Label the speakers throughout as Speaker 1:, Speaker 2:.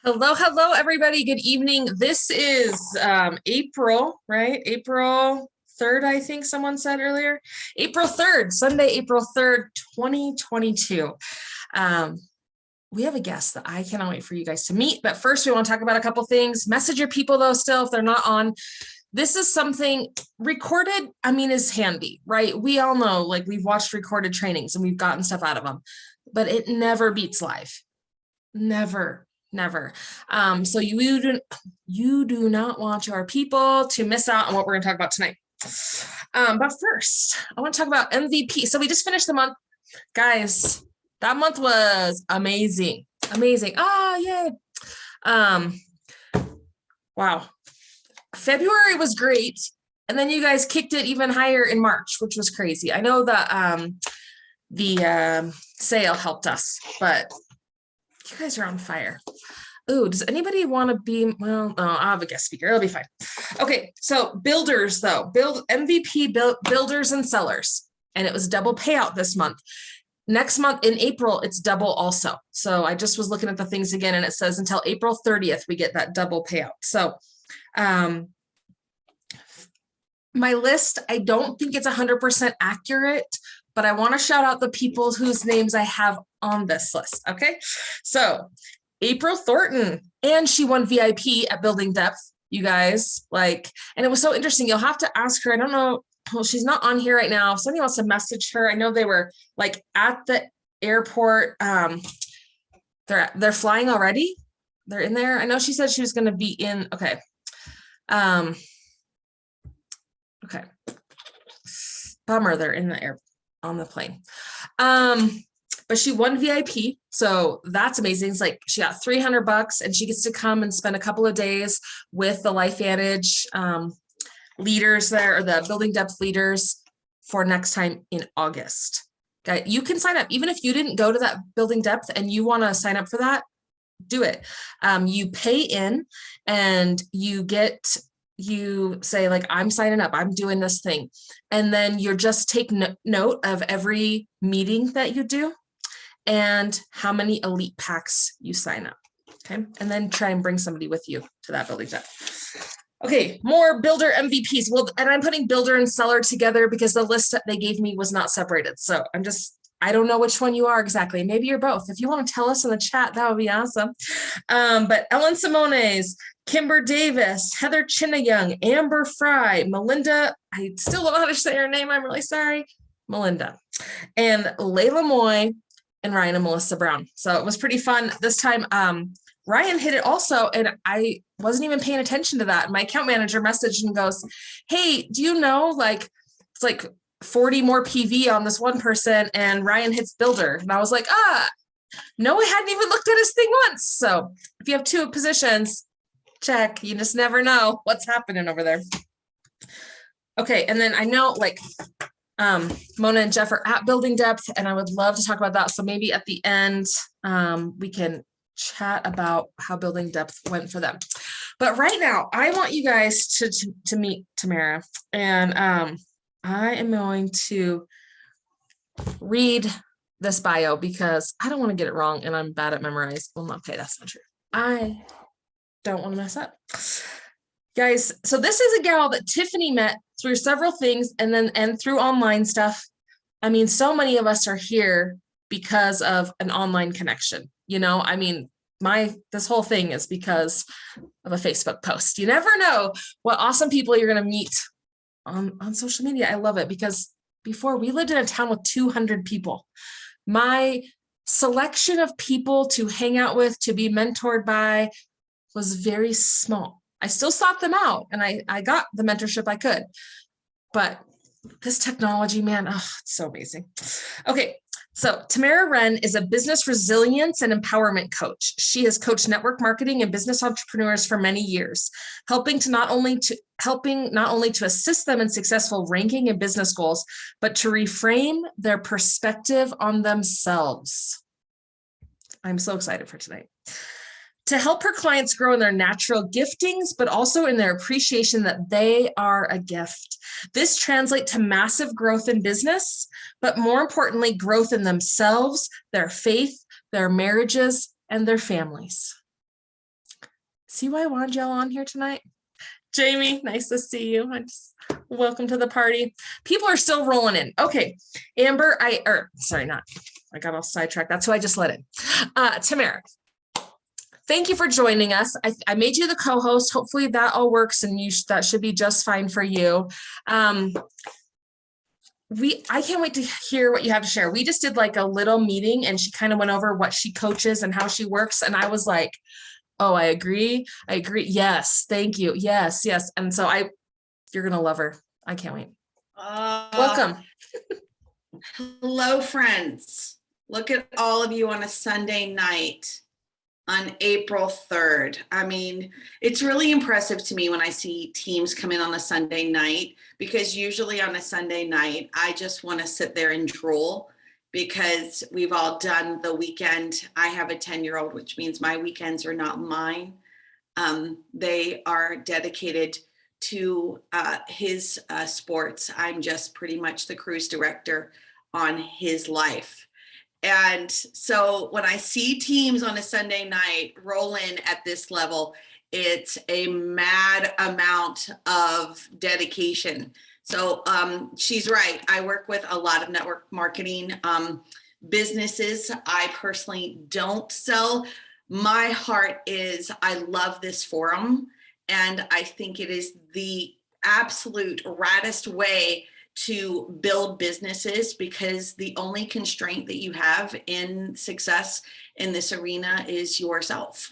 Speaker 1: Hello, hello, everybody. Good evening. This is April, right? April 3rd, I think someone said earlier. April 3rd, Sunday, April 3rd, 2022. We have a guest that I cannot wait for you guys to meet. But first, we want to talk about a couple things. Message your people, though, still, if they're not on. This is something recorded, is handy, right? We all know, like, we've watched recorded trainings and we've gotten stuff out of them, but it never beats live. Never. So you do not want your people to miss out on what we're going to talk about tonight. But first, I want to talk about MVP. So we just finished the month. Guys, that month was amazing. Yay. Wow. February was great. And then you guys kicked it even higher in March, which was crazy. I know that the sale helped us, but you guys are on fire. Ooh, does anybody want to be, well, no, I'll have a guest speaker. It'll be fine. Okay, so builders though, builders and sellers. And it was double payout this month. Next month in April, it's double also. So I just was looking at the things again and it says until April 30th, we get that double payout. So my list, I don't think it's 100% accurate, but I want to shout out the people whose names I have on this list. Okay. So April Thornton, and she won VIP at Building Depth, you guys, and it was so interesting. You'll have to ask her. I don't know. Well, she's not on here right now. If somebody wants to message her, I know they were at the airport. They're flying already. They're in there. I know she said she was going to be in. Okay. Okay. Bummer. They're in the air on the plane. But she won VIP. So that's amazing. It's like she got $300 and she gets to come and spend a couple of days with the LifeVantage leaders there, or the Building Depth leaders, for next time in August. Okay, you can sign up. Even if you didn't go to that Building Depth and you want to sign up for that, do it. You pay in and you say I'm signing up, I'm doing this thing. And then you're just take note of every meeting that you do and how many elite packs you sign up. Okay. And then try and bring somebody with you to that Building Depth. Okay. More builder MVPs. Well, and I'm putting builder and seller together because the list that they gave me was not separated. So I don't know which one you are exactly. Maybe you're both. If you want to tell us in the chat, that would be awesome. But Ellen Simones, Kimber Davis, Heather Chinnayoung, Amber Fry, Melinda, I still don't know how to say her name. I'm really sorry. Melinda, and Layla Moy, and Ryan and Melissa Brown. So it was pretty fun. This time, Ryan hit it also, and I wasn't even paying attention to that. My account manager messaged and goes, hey, do you know, it's 40 more PV on this one person, and Ryan hits builder. And I was like, no, I hadn't even looked at his thing once. So if you have two positions, check. You just never know what's happening over there. Okay, and then I know Mona and Jeff are at Building Depth, and I would love to talk about that. So maybe at the end, we can chat about how Building Depth went for them. But right now, I want you guys to meet Tamara, and I am going to read this bio because I don't want to get it wrong, and I'm bad at memorizing. Well, okay, that's not true. I don't want to mess up. Guys, so this is a gal that Tiffany met through several things and through online stuff. So many of us are here because of an online connection. This whole thing is because of a Facebook post. You never know what awesome people you're going to meet on social media. I love it because before, we lived in a town with 200 people. My selection of people to hang out with, to be mentored by, was very small. I still sought them out and I got the mentorship I could, but this technology, man, it's so amazing. Okay. So Tamara Ren is a business resilience and empowerment coach. She has coached network marketing and business entrepreneurs for many years, helping not only to assist them in successful ranking and business goals, but to reframe their perspective on themselves. I'm so excited for tonight. to help her clients grow in their natural giftings, but also in their appreciation that they are a gift. This translates to massive growth in business, but more importantly, growth in themselves, their faith, their marriages, and their families. See why I wanted y'all on here tonight? Jamie, nice to see you. Welcome to the party. People are still rolling in. Okay, Amber, I got all sidetracked. That's who I just let in. Tamara, thank you for joining us. I made you the co-host. Hopefully that all works and that should be just fine for you. I can't wait to hear what you have to share. We just did like a little meeting and she kind of went over what she coaches and how she works. And I was like, oh, I agree. Yes. Thank you. Yes. And so you're going to love her. I can't wait. Welcome.
Speaker 2: Hello, friends. Look at all of you on a Sunday night on April 3rd. I mean, it's really impressive to me when I see teams come in on a Sunday night, because usually on a Sunday night, I just want to sit there and drool, because we've all done the weekend. I have a 10-year-old, which means my weekends are not mine. They are dedicated to his sports. I'm just pretty much the cruise director on his life. And so when I see teams on a Sunday night roll in at this level, it's a mad amount of dedication. So she's right. I work with a lot of network marketing businesses. I personally don't sell. My heart is, I love this forum. And I think it is the absolute raddest way to build businesses, because the only constraint that you have in success in this arena is yourself.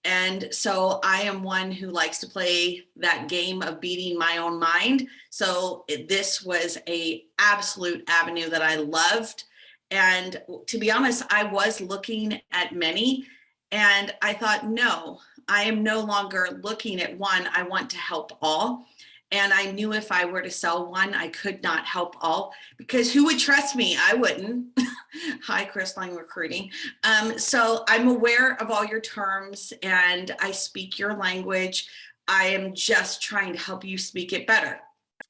Speaker 2: And so I am one who likes to play that game of beating my own mind. So this was an absolute avenue that I loved. And to be honest, I was looking at many and I thought, no, I am no longer looking at one. I want to help all. And I knew if I were to sell one, I could not help all, because who would trust me? I wouldn't. Hi, Crystalline Recruiting. So I'm aware of all your terms and I speak your language. I am just trying to help you speak it better.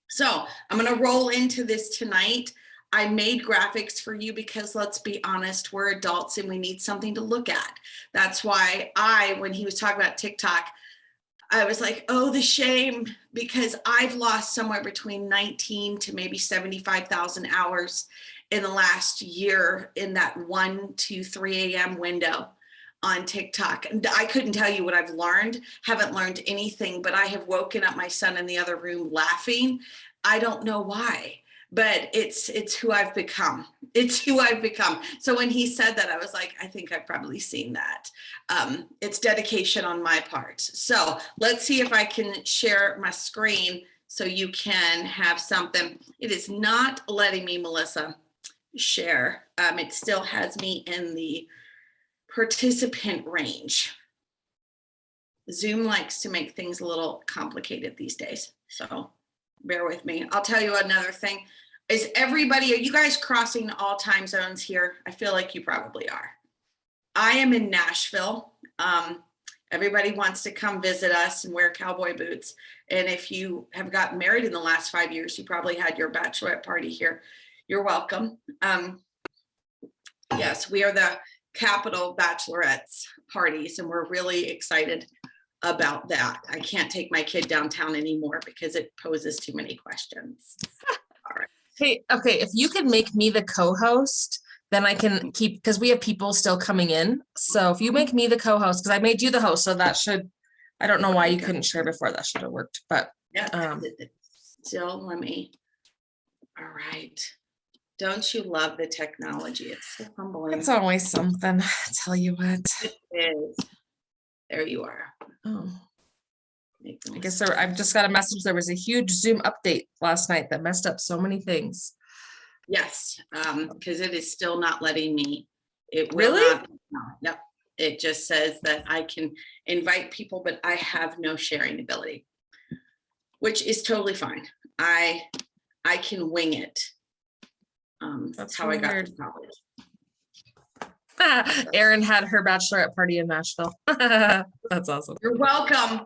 Speaker 2: So I'm going to roll into this tonight. I made graphics for you because, let's be honest, we're adults and we need something to look at. That's why when he was talking about TikTok, I was like, oh, the shame, because I've lost somewhere between 19 to maybe 75,000 hours in the last year in that 1 to 3 a.m. window on TikTok. And I couldn't tell you what I've learned, haven't learned anything, but I have woken up my son in the other room laughing. I don't know why, but it's who I've become. It's who I've become. So when he said that, I was like, I think I've probably seen that. It's dedication on my part. So let's see if I can share my screen so you can have something. It is not letting me, Melissa, share. It still has me in the participant range. Zoom likes to make things a little complicated these days. So bear with me. I'll tell you another thing. Are you guys crossing all time zones here? I feel like you probably are. I am in Nashville. Everybody wants to come visit us and wear cowboy boots. And if you have gotten married in the last 5 years, you probably had your bachelorette party here. You're welcome. Yes, we are the capital bachelorettes parties, and we're really excited about that. I can't take my kid downtown anymore because it poses too many questions. All right.
Speaker 1: Hey, okay, if you could make me the co-host, then I can keep, because we have people still coming in. So if you make me the co-host, because I made you the host, so that should, I don't know why you couldn't share before, that should have worked, but.
Speaker 2: Yeah, still let me, all right. Don't you love the technology? It's so humbling.
Speaker 1: It's always something, I tell you what.
Speaker 2: It is. There you are.
Speaker 1: Oh. I guess I've just got a message. There was a huge Zoom update last night that messed up so many things.
Speaker 2: Yes, because it is still not letting me. It will
Speaker 1: really?
Speaker 2: No, it just says that I can invite people, but I have no sharing ability, which is totally fine. I can wing it. That's how I got to college.
Speaker 1: Erin had her bachelorette party in Nashville. That's awesome.
Speaker 2: You're welcome.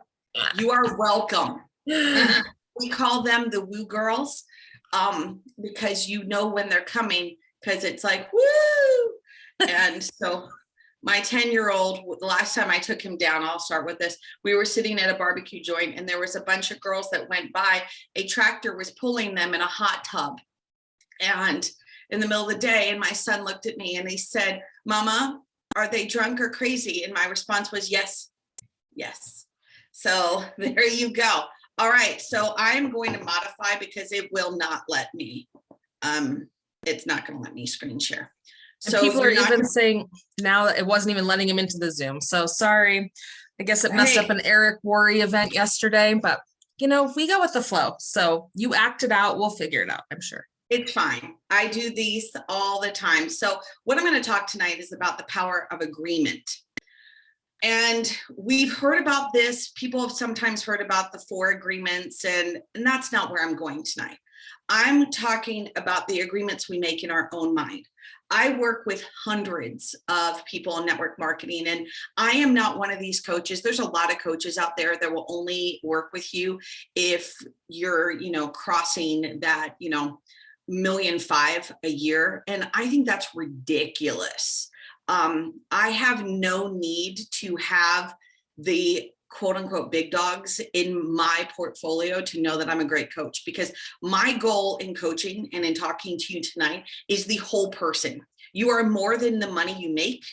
Speaker 2: You are welcome. We call them the woo girls, because you know when they're coming, because it's like, woo. And so my 10-year-old, the last time I took him down, I'll start with this. We were sitting at a barbecue joint and there was a bunch of girls that went by. A tractor was pulling them in a hot tub. And in the middle of the day, and my son looked at me and he said, Mama, are they drunk or crazy? And my response was, yes, yes. So there you go. All right. So I'm going to modify because it will not let me. It's not going to let me screen share.
Speaker 1: And
Speaker 2: So
Speaker 1: people are even saying now that it wasn't even letting him into the Zoom. So sorry. I guess it messed up an Eric Worre event yesterday, but we go with the flow. So you act it out. We'll figure it out, I'm sure.
Speaker 2: It's fine. I do these all the time. So what I'm going to talk tonight is about the power of agreement. And we've heard about this. People have sometimes heard about the 4 agreements, and that's not where I'm going tonight. I'm talking about the agreements we make in our own mind. I work with hundreds of people in network marketing, and I am not one of these coaches. There's a lot of coaches out there that will only work with you if you're, crossing that, $1.5 million a year. And I think that's ridiculous. I have no need to have the quote unquote big dogs in my portfolio to know that I'm a great coach, because my goal in coaching and in talking to you tonight is the whole person. You are more than the money you make.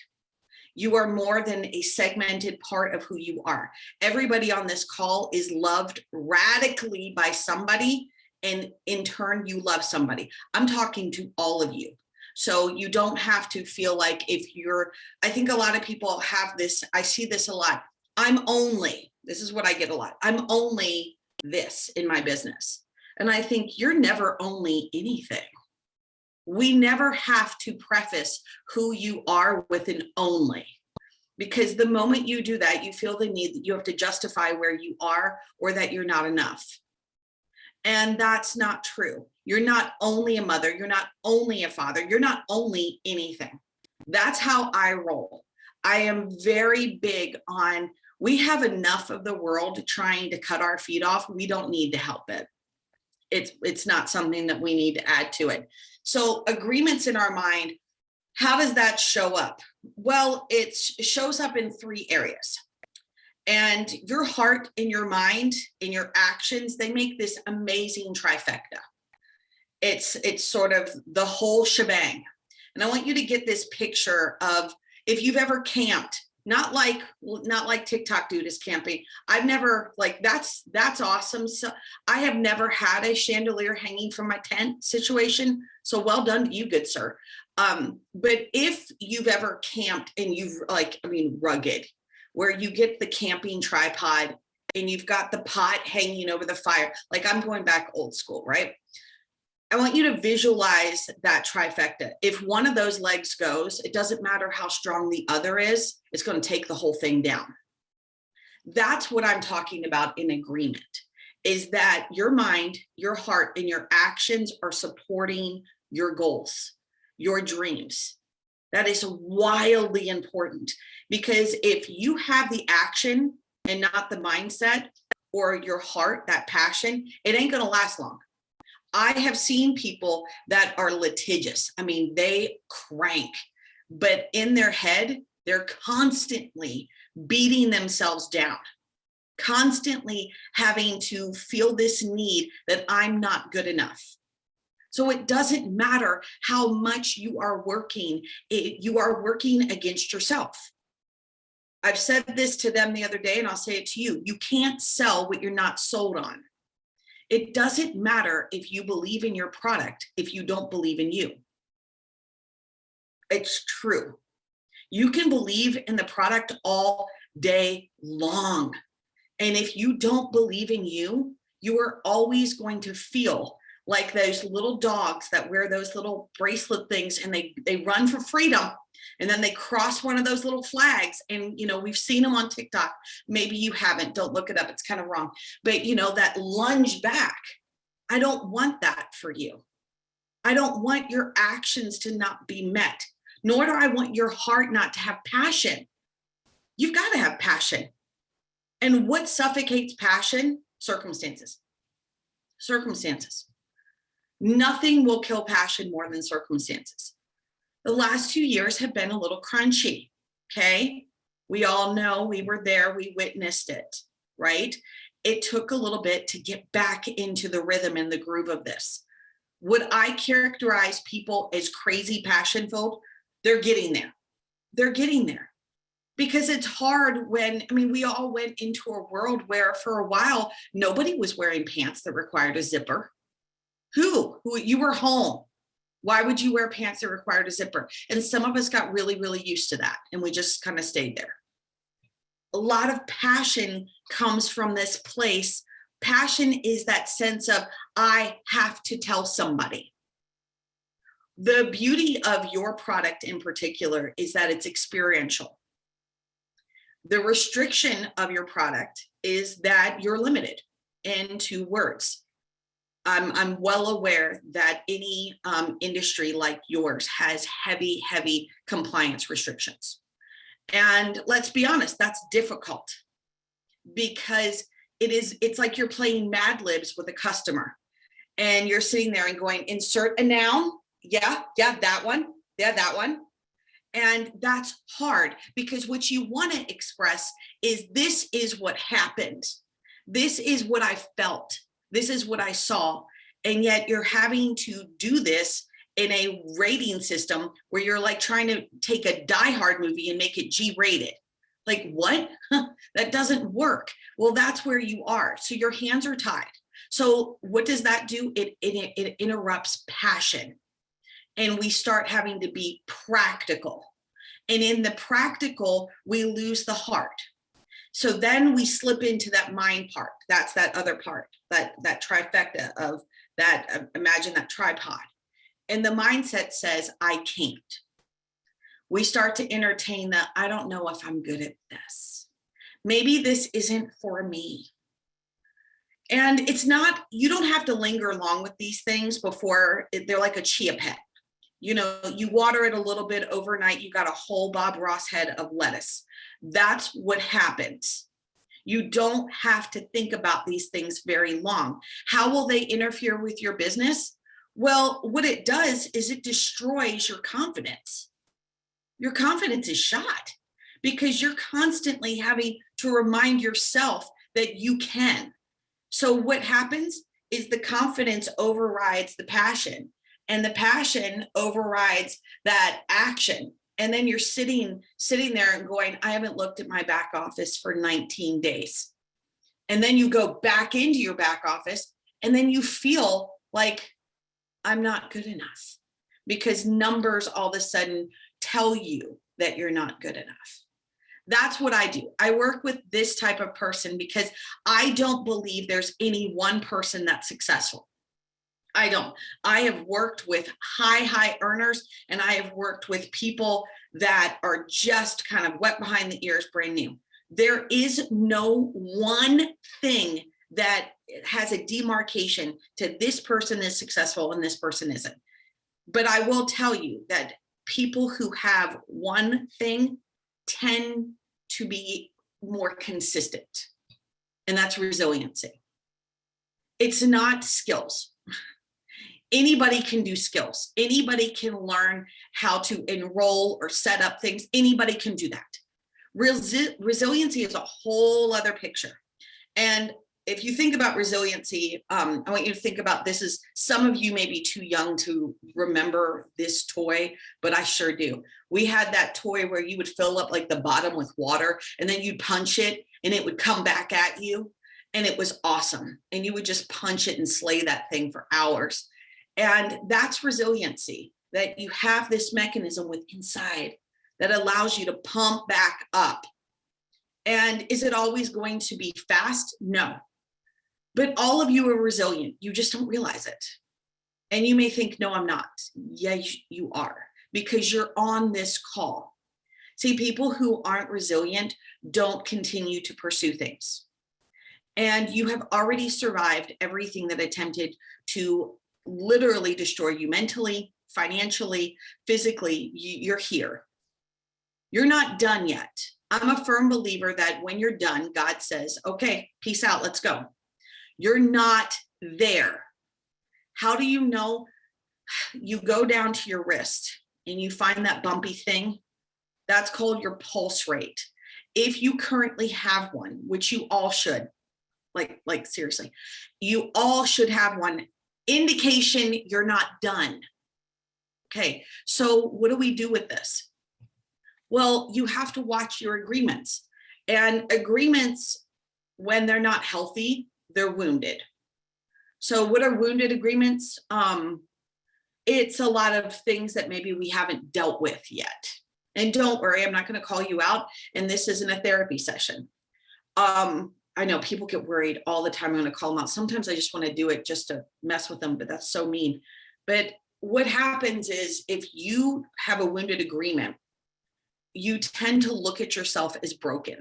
Speaker 2: You are more than a segmented part of who you are. Everybody on this call is loved radically by somebody, and in turn, you love somebody. I'm talking to all of you. So you don't have to feel like I think a lot of people have this, I see this a lot. This is what I get a lot. I'm only this in my business. And I think you're never only anything. We never have to preface who you are with an only, because the moment you do that, you feel the need that you have to justify where you are or that you're not enough. And that's not true. You're not only a mother. You're not only a father. You're not only anything. That's how I roll. I am very big on, we have enough of the world trying to cut our feet off. We don't need to help it. It's not something that we need to add to it. So agreements in our mind, how does that show up? Well, it shows up in 3 areas. And your heart and your mind and your actions, they make this amazing trifecta. It's sort of the whole shebang. And I want you to get this picture of, if you've ever camped, not like TikTok dude is camping. I've never, that's awesome. So I have never had a chandelier hanging from my tent situation. So well done to you, good sir. But if you've ever camped and you've rugged, where you get the camping tripod and you've got the pot hanging over the fire, I'm going back old school, right? I want you to visualize that trifecta. If one of those legs goes, it doesn't matter how strong the other is, it's going to take the whole thing down. That's what I'm talking about in agreement, is that your mind, your heart, and your actions are supporting your goals, your dreams. That is wildly important, because if you have the action and not the mindset or your heart, that passion, it ain't going to last long. I have seen people that are litigious. I mean, they crank, but in their head, they're constantly beating themselves down, constantly having to feel this need that I'm not good enough. So it doesn't matter how much you are working, you are working against yourself. I've said this to them the other day, and I'll say it to you. You can't sell what you're not sold on. It doesn't matter if you believe in your product if you don't believe in you. It's true. You can believe in the product all day long. And if you don't believe in you, you are always going to feel like those little dogs that wear those little bracelet things, and they run for freedom. And then they cross one of those little flags. And, we've seen them on TikTok. Maybe you haven't. Don't look it up. It's kind of wrong. But, that lunge back. I don't want that for you. I don't want your actions to not be met. nor do I want your heart not to have passion. You've got to have passion. And what suffocates passion? Circumstances. Circumstances. Nothing will kill passion more than circumstances. The last 2 years have been a little crunchy, okay? We all know, we were there, we witnessed it, right? It took a little bit to get back into the rhythm and the groove of this. Would I characterize people as crazy passion-filled? They're getting there. They're getting there. Because it's hard when, I mean, we all went into a world where for a while, nobody was wearing pants that required a zipper. Who? You were home. Why would you wear pants that required a zipper? And some of us got really, really used to that. And we just kind of stayed there. A lot of passion comes from this place. Passion is that sense of, I have to tell somebody. The beauty of your product in particular is that it's experiential. The restriction of your product is that you're limited into words. I'm well aware that any industry like yours has heavy, heavy compliance restrictions. And let's be honest, that's difficult because it's like you're playing Mad Libs with a customer and you're sitting there and going, insert a noun. Yeah, that one. Yeah, that one. And that's hard because what you want to express is this is what happened. This is what I felt. This is what I saw. And yet you're having to do this in a rating system where you're like trying to take a Die Hard movie and make it G-rated. Like what? That doesn't work. Well, that's where you are. So your hands are tied. So what does that do? It interrupts passion. And we start having to be practical. And in the practical, we lose the heart. So then we slip into that mind part. That's that other part, that trifecta of that, imagine that tripod. And the mindset says, I can't. We start to entertain the, I don't know if I'm good at this. Maybe this isn't for me. And it's not, you don't have to linger long with these things before they're like a chia pet. You know, you water it a little bit overnight, you got a whole Bob Ross head of lettuce. That's what happens. You don't have to think about these things very long. How will they interfere with your business? Well, what it does is it destroys your confidence. Your confidence is shot because you're constantly having to remind yourself that you can. So what happens is the confidence overrides the passion, and the passion overrides that action. And then you're sitting there and going, I haven't looked at my back office for 19 days. And then you go back into your back office and then you feel like I'm not good enough because numbers all of a sudden tell you that you're not good enough. That's what I do. I work with this type of person because I don't believe there's any one person that's successful. I don't. I have worked with high earners, and I have worked with people that are just kind of wet behind the ears, brand new. There is no one thing that has a demarcation to this person is successful and this person isn't. But I will tell you that people who have one thing tend to be more consistent, and that's resiliency. It's not skills. Anybody can do skills. Anybody can learn how to enroll or set up things. Anybody can do that. Resiliency is a whole other picture. And if you think about resiliency, I want you to think about this. Is some of you may be too young to remember this toy, but I sure do. We had that toy where you would fill up like the bottom with water and then you'd punch it and it would come back at you. And it was awesome. And you would just punch it and slay that thing for hours. And that's resiliency, that you have this mechanism with inside that allows you to pump back up. And is it always going to be fast? No. But all of you are resilient. You just don't realize it. And you may think, no, I'm not. Yeah, you are, because you're on this call. See, people who aren't resilient don't continue to pursue things. And you have already survived everything that attempted to literally destroy you mentally, financially, physically, you're here. You're not done yet. I'm a firm believer that when you're done, God says, okay, peace out, let's go. You're not there. How do you know? You go down to your wrist and you find that bumpy thing. That's called your pulse rate. If you currently have one, which you all should, like seriously, you all should have one. Indication you're not done. Okay, so what do we do with this? Well, you have to watch your agreements. And agreements, when they're not healthy, they're wounded. So what are wounded agreements? It's a lot of things that maybe we haven't dealt with yet. And don't worry, I'm not going to call you out. And this isn't a therapy session. I know people get worried all the time. I'm going to call them out. Sometimes I just want to do it just to mess with them, but that's so mean. But what happens is if you have a wounded agreement, you tend to look at yourself as broken,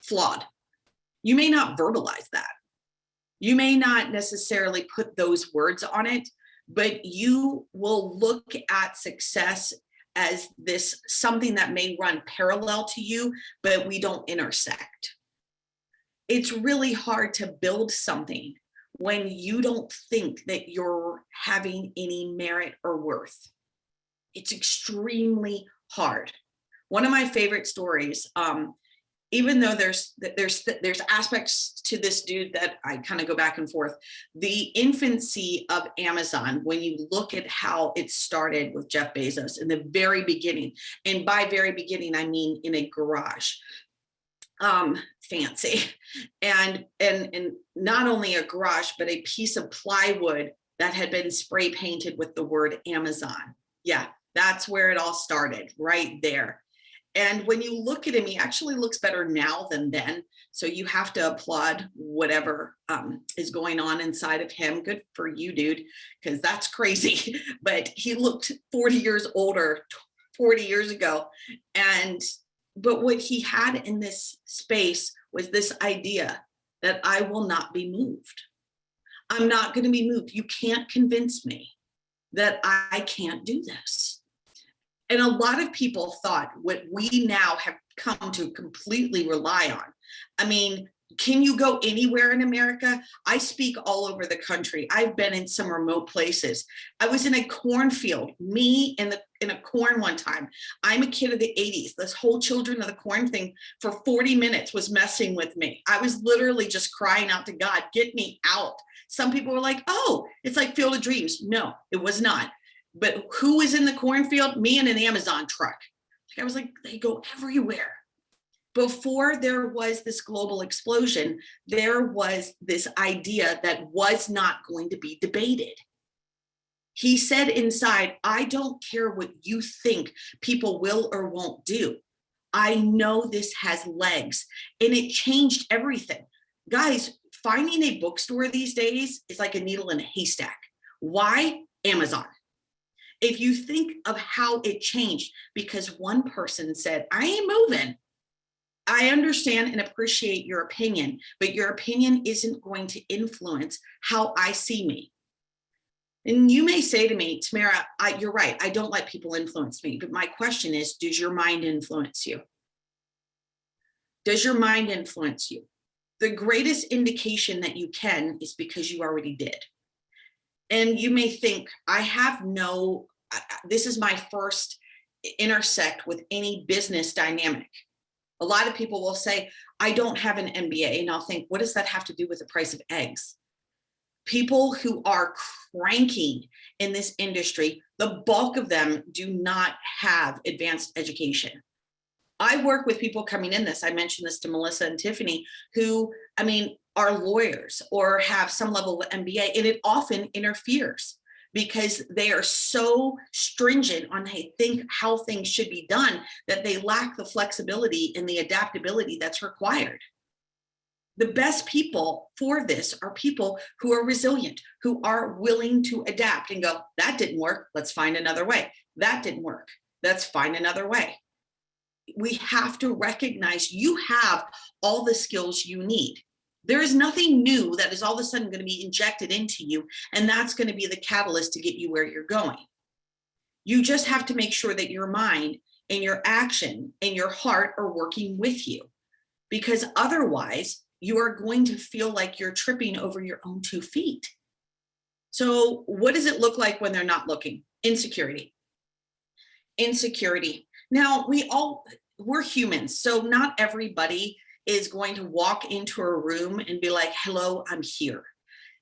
Speaker 2: flawed. You may not verbalize that. You may not necessarily put those words on it, but you will look at success as this something that may run parallel to you, but we don't intersect. It's really hard to build something when you don't think that you're having any merit or worth. It's extremely hard. One of my favorite stories, even though there's aspects to this dude that I kind of go back and forth, the infancy of Amazon, when you look at how it started with Jeff Bezos in the very beginning, and by very beginning, I mean in a garage, fancy, and not only a garage, but a piece of plywood that had been spray painted with the word Amazon. Yeah, that's where it all started, right there. And when you look at him, he actually looks better now than then. So you have to applaud whatever is going on inside of him. Good for you, dude, because that's crazy. But he looked 40 years older 40 years ago. But what he had in this space was this idea that I will not be moved. I'm not going to be moved. You can't convince me that I can't do this. And a lot of people thought what we now have come to completely rely on. I mean, can you go anywhere in America? I speak all over the country. I've been in some remote places. I was in a cornfield, me in a corn one time. I'm a kid of the 80s. This whole Children of the Corn thing for 40 minutes was messing with me. I was literally just crying out to God, get me out. Some people were like, oh, it's like Field of Dreams. No, it was not. But who was in the cornfield? Me in an Amazon truck. I was like, they go everywhere. Before there was this global explosion, there was this idea that was not going to be debated. He said inside, I don't care what you think people will or won't do. I know this has legs, and it changed everything. Guys, finding a bookstore these days is like a needle in a haystack. Why? Amazon. If you think of how it changed, because one person said, I ain't moving. I understand and appreciate your opinion, but your opinion isn't going to influence how I see me. And you may say to me, Tamara, you're right. I don't let people influence me. But my question is, does your mind influence you? Does your mind influence you? The greatest indication that you can is because you already did. And you may think, this is my first intersect with any business dynamic. A lot of people will say, I don't have an MBA. And I'll think, what does that have to do with the price of eggs? People who are cranking in this industry, the bulk of them do not have advanced education. I work with people coming in this. I mentioned this to Melissa and Tiffany, who, are lawyers or have some level of MBA, and it often interferes because they are so stringent on how things should be done that they lack the flexibility and the adaptability that's required. The best people for this are people who are resilient, who are willing to adapt and go, that didn't work, let's find another way. That didn't work, let's find another way. We have to recognize you have all the skills you need. There is nothing new that is all of a sudden going to be injected into you, and that's going to be the catalyst to get you where you're going. You just have to make sure that your mind and your action and your heart are working with you, because otherwise you are going to feel like you're tripping over your own 2 feet. So what does it look like when they're not looking? Insecurity. Now we're humans. So not everybody is going to walk into a room and be like, hello, I'm here.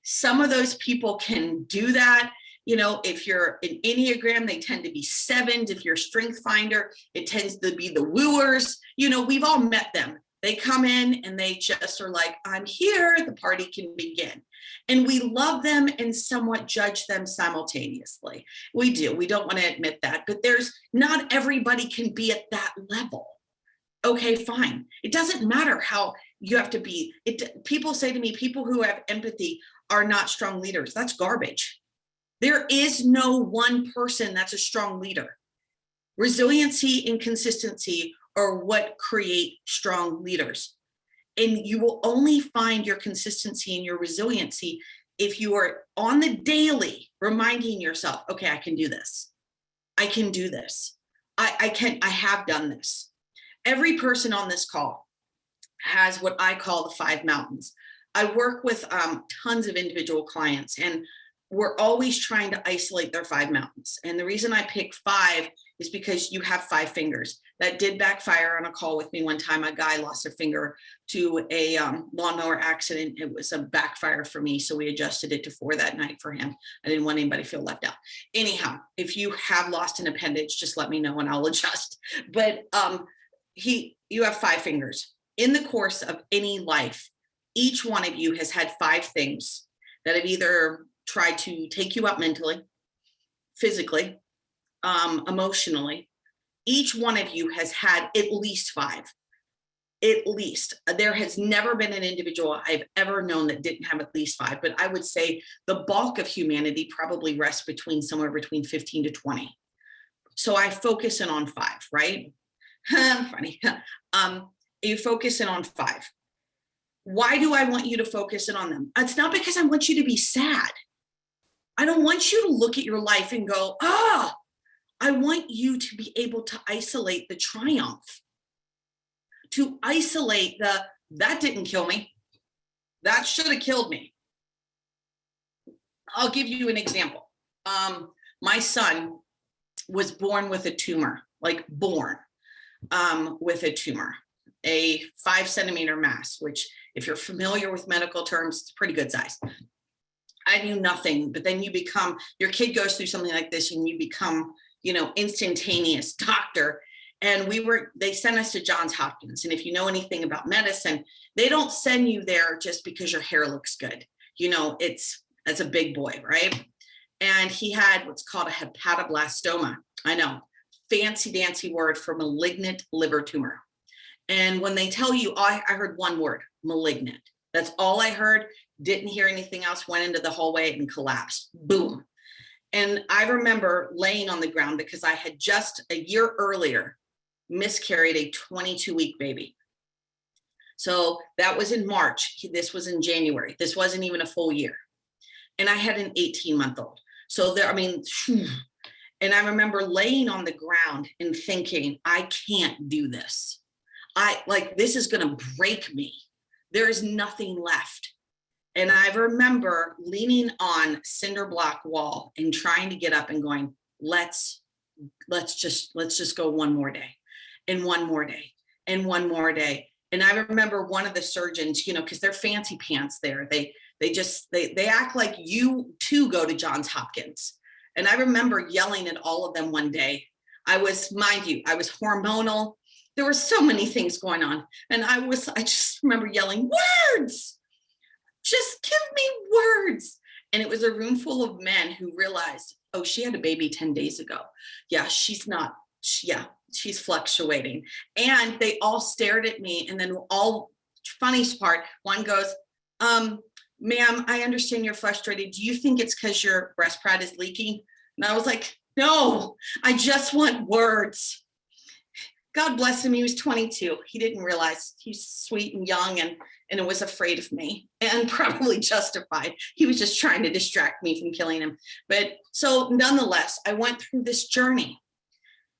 Speaker 2: Some of those people can do that. If you're an Enneagram, they tend to be 7s. If you're a Strength Finder, it tends to be the wooers. We've all met them. They come in and they just are like, I'm here, the party can begin. And we love them and somewhat judge them simultaneously. We do. We don't want to admit that, but not everybody can be at that level. Okay, fine. It doesn't matter how you have to be. People say to me, people who have empathy are not strong leaders. That's garbage. There is no one person that's a strong leader. Resiliency and consistency are what create strong leaders. And you will only find your consistency and your resiliency if you are on the daily reminding yourself, okay, I can do this. I can do this. I have done this. Every person on this call has what I call the 5 mountains. I work with tons of individual clients, and we're always trying to isolate their 5 mountains. And the reason I pick 5 is because you have 5 fingers. That did backfire on a call with me one time. A guy lost a finger to a lawnmower accident. It was a backfire for me. So we adjusted it to 4 that night for him. I didn't want anybody to feel left out. Anyhow, if you have lost an appendage, just let me know and I'll adjust. But you have 5 fingers. In the course of any life, each one of you has had 5 things that have either tried to take you out mentally, physically, emotionally. Each one of you has had at least 5. At least. There has never been an individual I've ever known that didn't have at least 5, but I would say the bulk of humanity probably rests somewhere between 15 to 20. So I focus in on 5, right? Funny. You focus in on 5. Why do I want you to focus in on them? It's not because I want you to be sad. I don't want you to look at your life and go, I want you to be able to isolate the triumph, to isolate that didn't kill me. That should have killed me. I'll give you an example. My son was born with a tumor, with a tumor, a 5-centimeter mass, which if you're familiar with medical terms, it's pretty good size. I knew nothing, but then your kid goes through something like this and you become, instantaneous doctor. And they sent us to Johns Hopkins. And if you know anything about medicine, they don't send you there just because your hair looks good. That's a big boy, right? And he had what's called a hepatoblastoma. I know, fancy dancy word for malignant liver tumor. And when they tell you, I heard one word, malignant. That's all I heard. Didn't hear anything else, went into the hallway and collapsed. Boom. And I remember laying on the ground because I had just a year earlier miscarried a 22-week baby. So that was in March. This was in January. This wasn't even a full year. And I had an 18-month-old. So and I remember laying on the ground and thinking, I can't do this. This is going to break me. There is nothing left. And I remember leaning on cinder block wall and trying to get up and going, let's just go one more day and one more day and one more day. And I remember one of the surgeons, because they're fancy pants there. They act like you too go to Johns Hopkins. And I remember yelling at all of them one day. I was hormonal. There were so many things going on. And I just remember yelling, words. Just give me words. And it was a room full of men who realized, oh, she had a baby 10 days ago. Yeah, she's fluctuating. And they all stared at me. And then funniest part, one goes, ma'am, I understand you're frustrated. Do you think it's because your breast pad is leaking? And I was like, no, I just want words. God bless him. He was 22. He didn't realize he's sweet and young and was afraid of me, and probably justified. He was just trying to distract me from killing him. But so nonetheless, I went through this journey,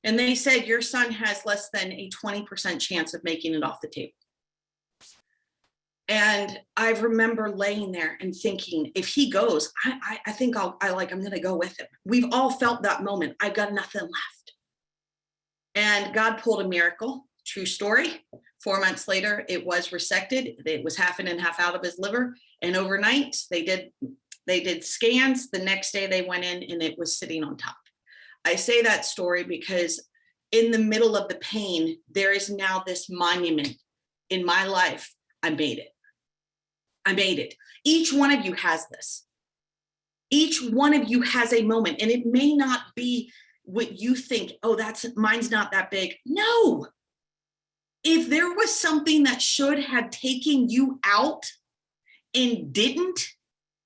Speaker 2: and they said, your son has less than a 20% chance of making it off the table. And I remember laying there and thinking, if he goes, I think I'm going to go with him. We've all felt that moment. I've got nothing left. And God pulled a miracle. True story. 4 months later, it was resected. It was half in and half out of his liver. And overnight, they did scans. The next day they went in and it was sitting on top. I say that story because in the middle of the pain, there is now this monument in my life. I made it. I made it. Each one of you has this. Each one of you has a moment, and it may not be what you think, oh, mine's not that big. No. If there was something that should have taken you out and didn't,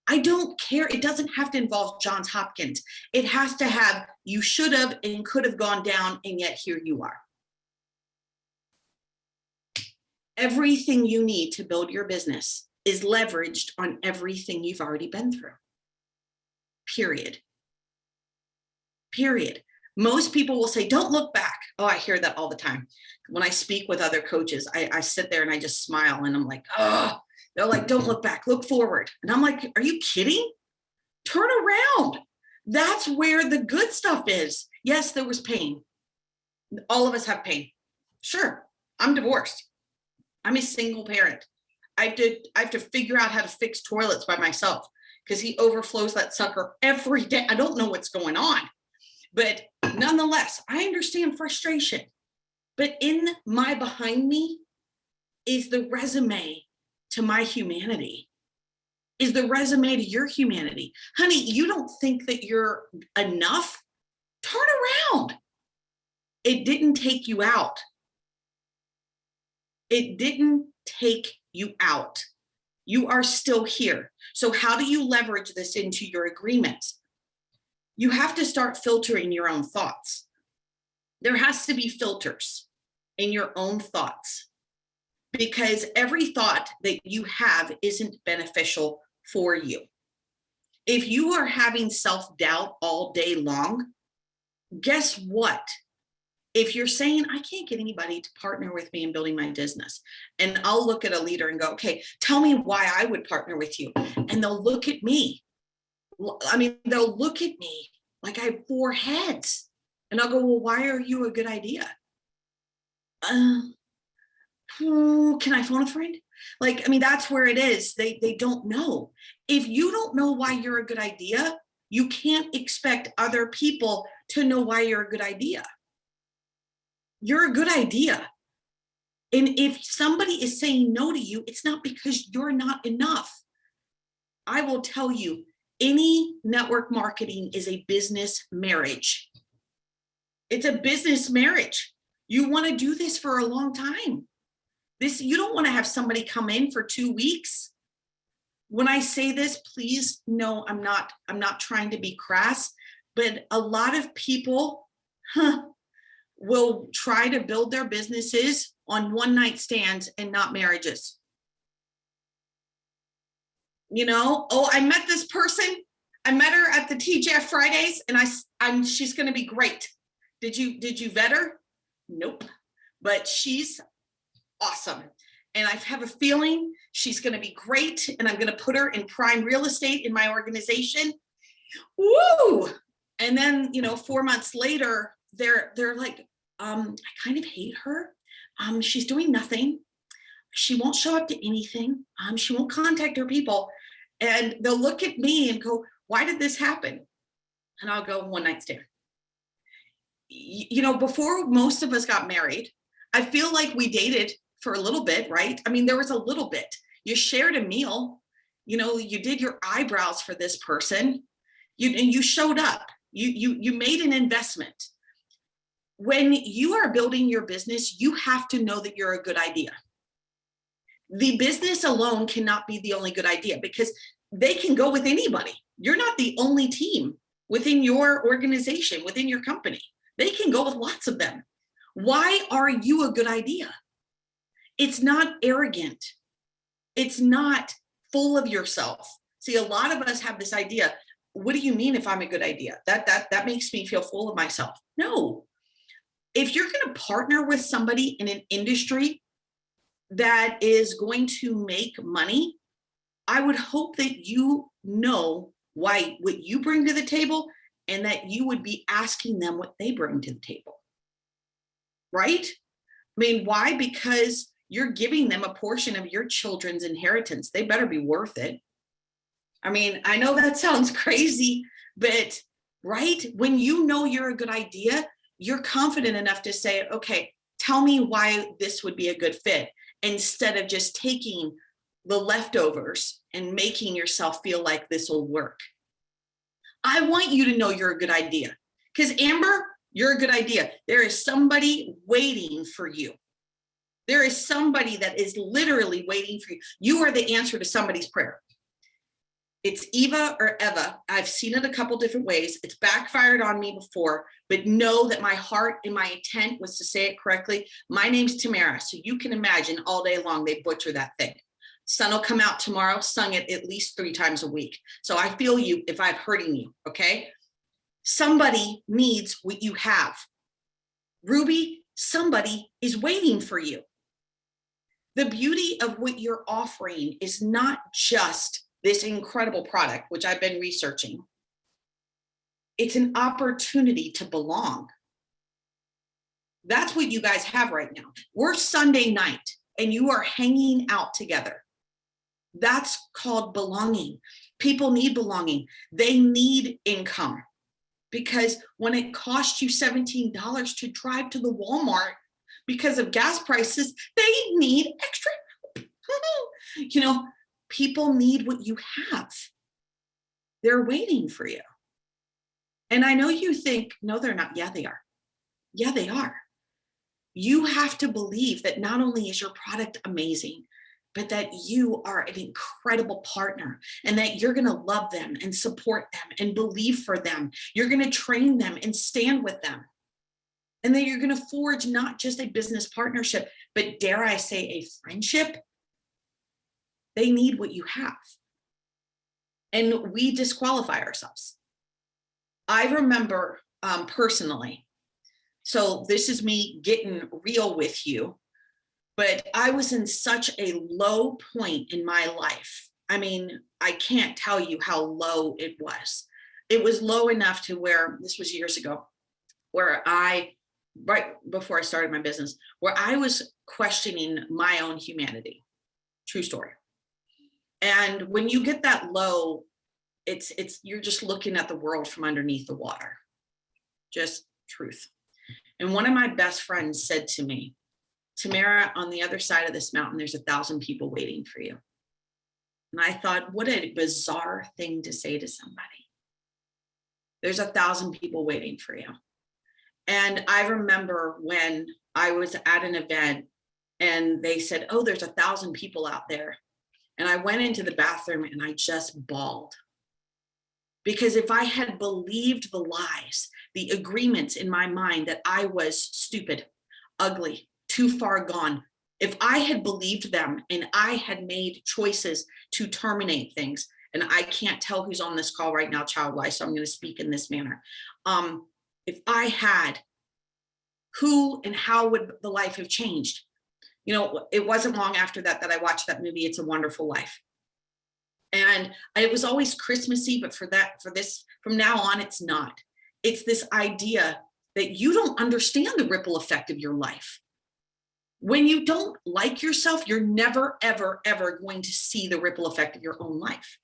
Speaker 2: I don't care. It doesn't have to involve Johns Hopkins. It has to have, you should have and could have gone down, and yet here you are. Everything you need to build your business is leveraged on everything you've already been through. Period. Most people will say, don't look back. Oh, I hear that all the time. When I speak with other coaches, I sit there and I just smile and I'm like, oh, they're like, don't look back, look forward. And I'm like, are you kidding? Turn around. That's where the good stuff is. Yes, there was pain. All of us have pain. Sure. I'm divorced. I'm a single parent. I have to figure out how to fix toilets by myself because he overflows that sucker every day. I don't know what's going on, but nonetheless, I understand frustration. But behind me is the resume to my humanity, is the resume to your humanity. Honey, you don't think that you're enough? Turn around. It didn't take you out. It didn't take you out. You are still here. So how do you leverage this into your agreements? You have to start filtering your own thoughts. There has to be filters in your own thoughts because every thought that you have isn't beneficial for you. If you are having self-doubt all day long, guess what? If you're saying, I can't get anybody to partner with me in building my business, and I'll look at a leader and go, okay, tell me why I would partner with you. And they'll look at me. They'll look at me like I have 4 heads. And I'll go, well, why are you a good idea? Can I phone a friend? That's where it is. They don't know. If you don't know why you're a good idea, you can't expect other people to know why you're a good idea. You're a good idea. And if somebody is saying no to you, it's not because you're not enough. I will tell you, any network marketing is a business marriage. It's a business marriage. You want to do this for a long time. You don't want to have somebody come in for 2 weeks. When I say this, please know I'm not trying to be crass, but a lot of people, will try to build their businesses on one-night stands and not marriages. I met this person. I met her at the TGF Fridays, and she's going to be great. Did you vet her? Nope. But she's awesome. And I have a feeling she's going to be great. And I'm going to put her in prime real estate in my organization. Woo! And then, 4 months later, they're like, I kind of hate her. She's doing nothing. She won't show up to anything. She won't contact her people. And they'll look at me and go, why did this happen? And I'll go, one night stand. Before most of us got married, I feel like we dated for a little bit, right? There was a little bit. You shared a meal. You did your eyebrows for this person. You showed up. You made an investment. When you are building your business, you have to know that you're a good idea. The business alone cannot be the only good idea because they can go with anybody. You're not the only team within your organization, within your company. They can go with lots of them. Why are you a good idea? It's not arrogant. It's not full of yourself. See, a lot of us have this idea. What do you mean if I'm a good idea? That makes me feel full of myself. No. If you're going to partner with somebody in an industry that is going to make money, I would hope that you know why, what you bring to the table, and that you would be asking them what they bring to the table. Right? I mean, why? Because you're giving them a portion of your children's inheritance. They better be worth it. I mean, I know that sounds crazy, but right? When you know you're a good idea, you're confident enough to say, okay, tell me why this would be a good fit, instead of just taking the leftovers and making yourself feel like this will work. I want you to know you're a good idea, because Amber, you're a good idea. There is somebody waiting for you. There is somebody that is literally waiting for you. You are the answer to somebody's prayer. It's Eva or Eva. I've seen it a couple different ways. It's backfired on me before, but know that my heart and my intent was to say it correctly. My name's Tamara. So you can imagine all day long, they butcher that thing. Sun will come out tomorrow, sung it at least 3 times a week. So I feel you if I'm hurting you, okay? Somebody needs what you have. Ruby, somebody is waiting for you. The beauty of what you're offering is not just this incredible product, which I've been researching. It's an opportunity to belong. That's what you guys have right now. We're Sunday night and you are hanging out together. That's called belonging. People need belonging. They need income, because when it costs you $17 to drive to the Walmart because of gas prices, they need extra. You know, people need what you have. They're waiting for you. And I know you think, no, they're not. Yeah, they are. Yeah, they are. You have to believe that not only is your product amazing, but that you are an incredible partner, and that you're going to love them and support them and believe for them. You're going to train them and stand with them. And then you're going to forge not just a business partnership, but dare I say a friendship. They need what you have. And we disqualify ourselves. I remember personally, so this is me getting real with you, but I was in such a low point in my life. I mean, I can't tell you how low it was. It was low enough to where, this was years ago, where right before I started my business, where I was questioning my own humanity. True story. And when you get that low, it's you're just looking at the world from underneath the water. Just truth. And one of my best friends said to me, Tamara, on the other side of this mountain, there's 1,000 people waiting for you. And I thought, what a bizarre thing to say to somebody. There's 1,000 people waiting for you. And I remember when I was at an event and they said, oh, there's 1,000 people out there. And I went into the bathroom and I just bawled. Because if I had believed the lies, the agreements in my mind that I was stupid, ugly, too far gone, if I had believed them and I had made choices to terminate things, and I can't tell who's on this call right now, child-wise, so I'm going to speak in this manner. If I had, who and how would the life have changed? You know, it wasn't long after that I watched that movie, It's a Wonderful Life. And it was always Christmassy, but from now on, it's not. It's this idea that you don't understand the ripple effect of your life. When you don't like yourself, you're never, ever, ever going to see the ripple effect of your own life.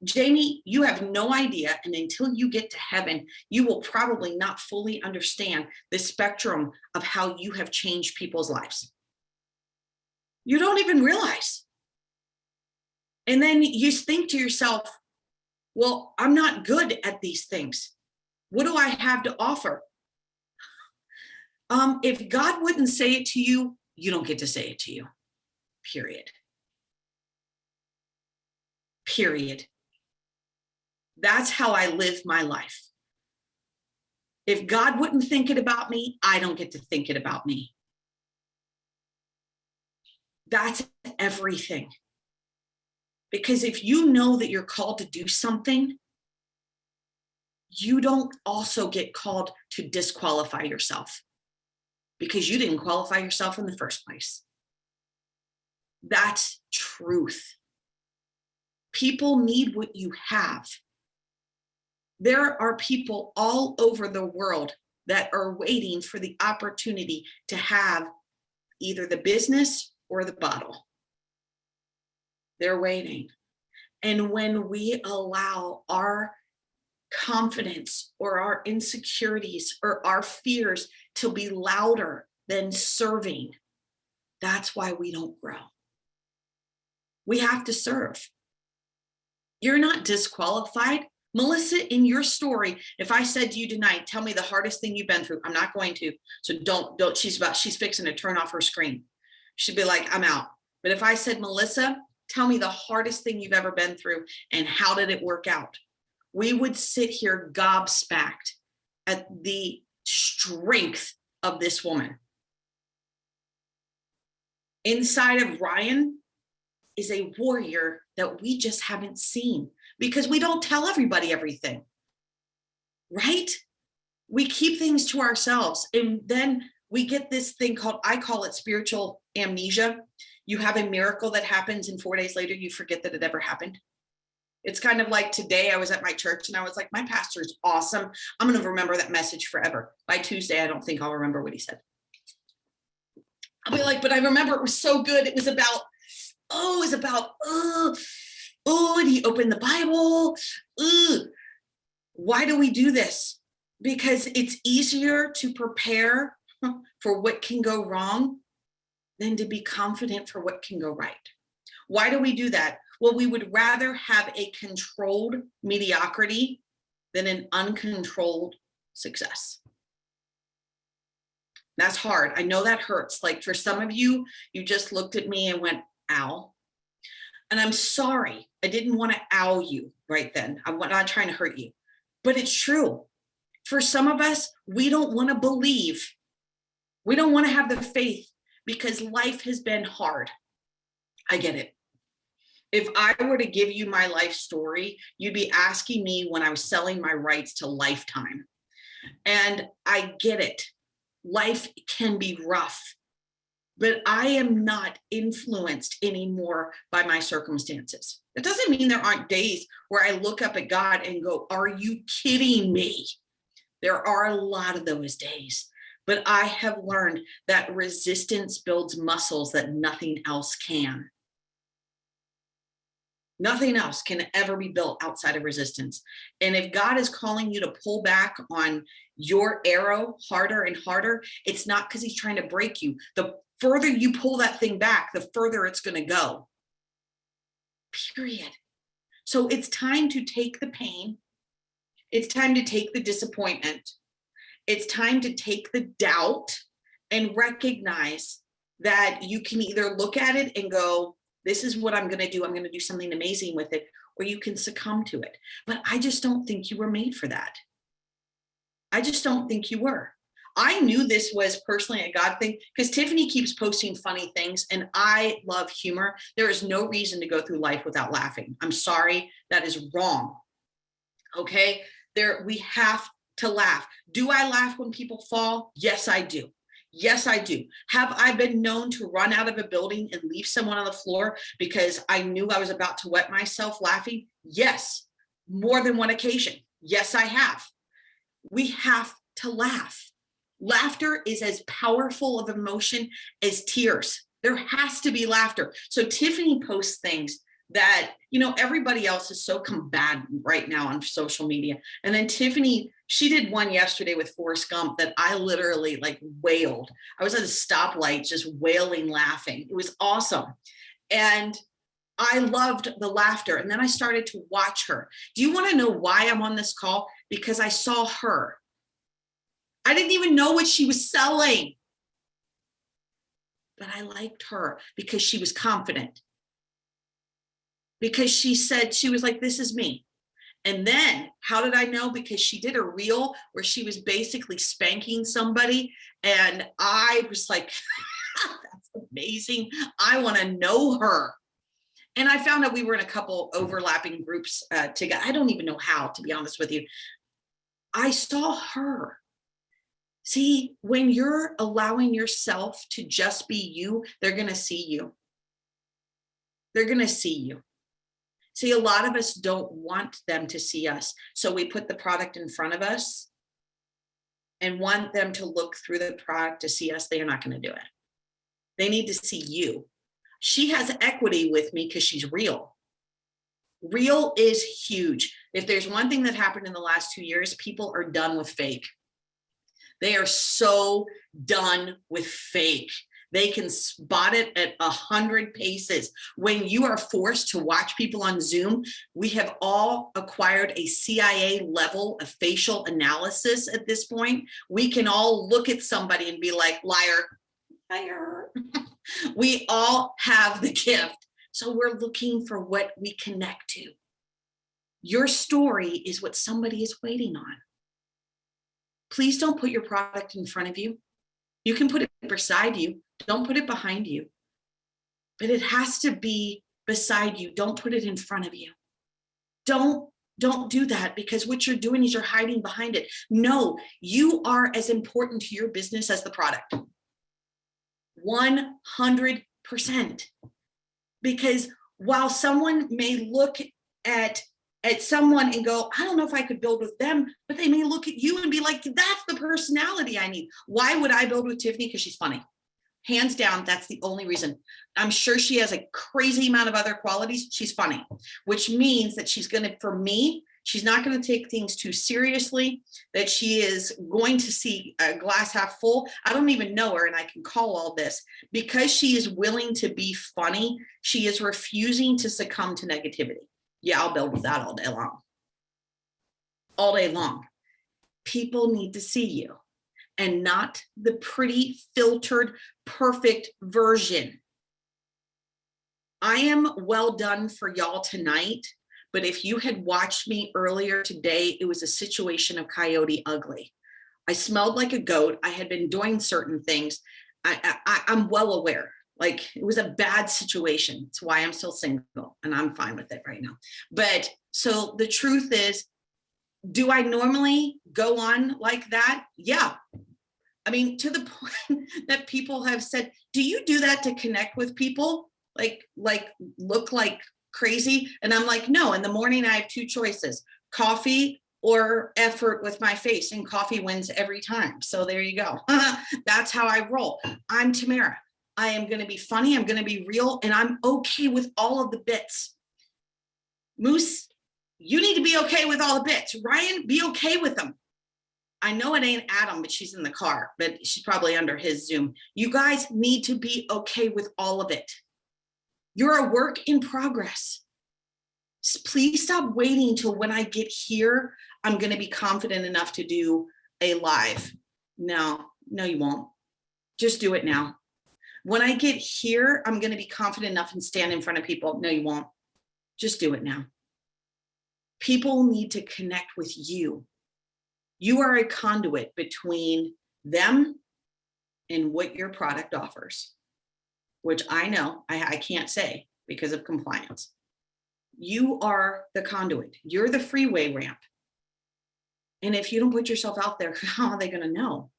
Speaker 2: Jamie, you have no idea. And until you get to heaven, you will probably not fully understand the spectrum of how you have changed people's lives. You don't even realize. And then you think to yourself, well, I'm not good at these things. What do I have to offer? If God wouldn't say it to you, you don't get to say it to you. Period. Period. That's how I live my life. If God wouldn't think it about me, I don't get to think it about me. That's everything. Because if you know that you're called to do something, you don't also get called to disqualify yourself because you didn't qualify yourself in the first place. That's truth. People need what you have. There are people all over the world that are waiting for the opportunity to have either the business or the bottle. They're waiting. And when we allow our confidence or our insecurities or our fears to be louder than serving, that's why we don't grow. We have to serve. You're not disqualified. Melissa, in your story, if I said to you tonight, tell me the hardest thing you've been through, I'm not going to. So don't, she's fixing to turn off her screen. She'd be like, I'm out. But if I said, Melissa, tell me the hardest thing you've ever been through and how did it work out? We would sit here gobsmacked at the strength of this woman. Inside of Ryan is a warrior that we just haven't seen because we don't tell everybody everything, right? We keep things to ourselves. And then we get this thing called, I call it spiritual amnesia. You have a miracle that happens and 4 days later, you forget that it ever happened. It's kind of like today I was at my church and I was like, my pastor is awesome. I'm going to remember that message forever. By Tuesday, I don't think I'll remember what he said. I'll be like, but I remember it was so good. It was about, and he opened the Bible. Why do we do this? Because it's easier to prepare for what can go wrong than to be confident for what can go right. Why do we do that? Well, we would rather have a controlled mediocrity than an uncontrolled success. That's hard. I know that hurts. Like for some of you, you just looked at me and went, ow. And I'm sorry. I didn't want to ow you right then. I'm not trying to hurt you, but it's true. For some of us, we don't want to believe. We don't want to have the faith because life has been hard. I get it. If I were to give you my life story, you'd be asking me when I was selling my rights to Lifetime. And I get it. Life can be rough, but I am not influenced anymore by my circumstances. It doesn't mean there aren't days where I look up at God and go, are you kidding me? There are a lot of those days, but I have learned that resistance builds muscles that nothing else can. Nothing else can ever be built outside of resistance. And if God is calling you to pull back on your arrow harder and harder, it's not because he's trying to break you. The further you pull that thing back, the further it's going to go. Period. So it's time to take the pain. It's time to take the disappointment. It's time to take the doubt and recognize that you can either look at it and go, this is what I'm going to do. I'm going to do something amazing with it, or you can succumb to it. But I just don't think you were made for that. I just don't think you were. I knew this was personally a God thing because Tiffany keeps posting funny things and I love humor. There is no reason to go through life without laughing. I'm sorry, that is wrong. Okay, we have to laugh. Do I laugh when people fall? Yes, I do. Yes, I do. Have I been known to run out of a building and leave someone on the floor because I knew I was about to wet myself laughing? Yes, more than one occasion. Yes, I have. We have to laugh. Laughter is as powerful of emotion as tears. There has to be laughter. So Tiffany posts things that, everybody else is so combative right now on social media. And then Tiffany, she did one yesterday with Forrest Gump that I literally wailed. I was at a stoplight just wailing, laughing. It was awesome. And I loved the laughter. And then I started to watch her. Do you want to know why I'm on this call? Because I saw her. I didn't even know what she was selling. But I liked her because she was confident. Because she said, she was like, this is me. And then how did I know? Because she did a reel where she was basically spanking somebody. And I was like, that's amazing. I want to know her. And I found out we were in a couple overlapping groups together. I don't even know how, to be honest with you. I saw her. See, when you're allowing yourself to just be you, they're going to see you. They're going to see you. See, a lot of us don't want them to see us. So we put the product in front of us and want them to look through the product to see us. They are not going to do it. They need to see you. She has equity with me because she's real. Real is huge. If there's one thing that happened in the last 2 years, people are done with fake. They are so done with fake. They can spot it at 100 paces. When you are forced to watch people on Zoom, we have all acquired a CIA level of facial analysis at this point. We can all look at somebody and be like, liar, liar. We all have the gift. So we're looking for what we connect to. Your story is what somebody is waiting on. Please don't put your product in front of you. You can put it beside you. Don't put it behind you. But it has to be beside you. Don't put it in front of you. Don't do that, because what you're doing is you're hiding behind it. No, you are as important to your business as the product. 100%. Because while someone may look at someone and go, I don't know if I could build with them, but they may look at you and be like, that's the personality I need. Why would I build with Tiffany? Because she's funny. Hands down, that's the only reason. I'm sure she has a crazy amount of other qualities. She's funny, which means that she's going to, for me, she's not going to take things too seriously, that she is going to see a glass half full. I don't even know her, and I can call all this. Because she is willing to be funny, she is refusing to succumb to negativity. Yeah, I'll build with that all day long. All day long. People need to see you, and not the pretty, filtered, perfect version. I am well done for y'all tonight, but if you had watched me earlier today, it was a situation of coyote ugly. I smelled like a goat. I had been doing certain things. I'm well aware. Like, it was a bad situation. It's why I'm still single, and I'm fine with it right now. But so the truth is, do I normally go on like that? Yeah. I mean, to the point that people have said, do you do that to connect with people? Like look like crazy? And I'm like, no. In the morning, I have two choices: coffee or effort with my face, and coffee wins every time. So there you go. That's how I roll. I'm Tamara. I am going to be funny. I'm going to be real, and I'm okay with all of the bits. Moose, you need to be okay with all the bits. Ryan, be okay with them. I know it ain't Adam, but she's in the car, but she's probably under his Zoom. You guys need to be okay with all of it. You're a work in progress. Please stop waiting till when I get here, I'm going to be confident enough to do a live. No, you won't. Just do it now. When I get here, I'm going to be confident enough and stand in front of people. No, you won't. Just do it now. People need to connect with you. You are a conduit between them and what your product offers, which I know I can't say because of compliance. You are the conduit. You're the freeway ramp. And if you don't put yourself out there, how are they going to know?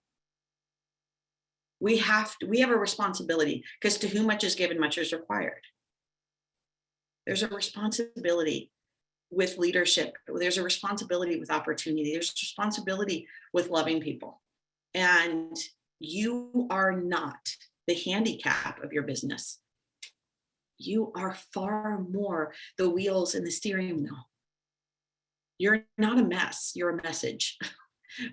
Speaker 2: We have a responsibility, because to whom much is given, much is required. There's a responsibility with leadership. There's a responsibility with opportunity. There's a responsibility with loving people. And you are not the handicap of your business. You are far more the wheels and the steering wheel. You're not a mess. You're a message.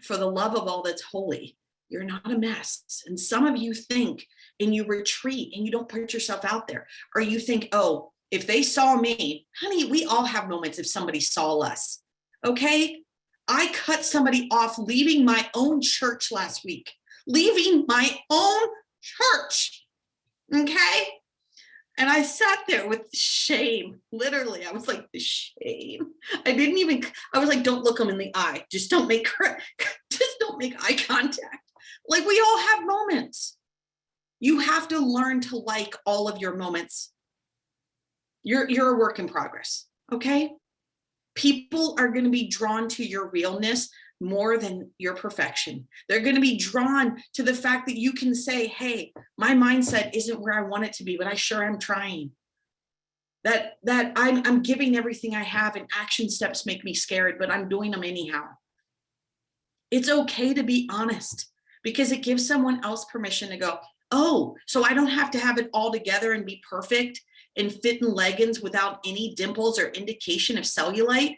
Speaker 2: For the love of all that's holy, you're not a mess. And some of you think, and you retreat and you don't put yourself out there, or you think, oh, if they saw me, honey, we all have moments if somebody saw us. Okay. I cut somebody off leaving my own church last week, leaving my own church. Okay. And I sat there with shame. Literally, I was like, the shame. I was like, don't look them in the eye. Just don't make eye contact. Like, we all have moments. You have to learn to like all of your moments. You're a work in progress, okay? People are going to be drawn to your realness more than your perfection. They're going to be drawn to the fact that you can say, hey, my mindset isn't where I want it to be, but I sure am trying. That I'm giving everything I have, and action steps make me scared, but I'm doing them anyhow. It's okay to be honest, because it gives someone else permission to go, oh, so I don't have to have it all together and be perfect and fit in leggings without any dimples or indication of cellulite.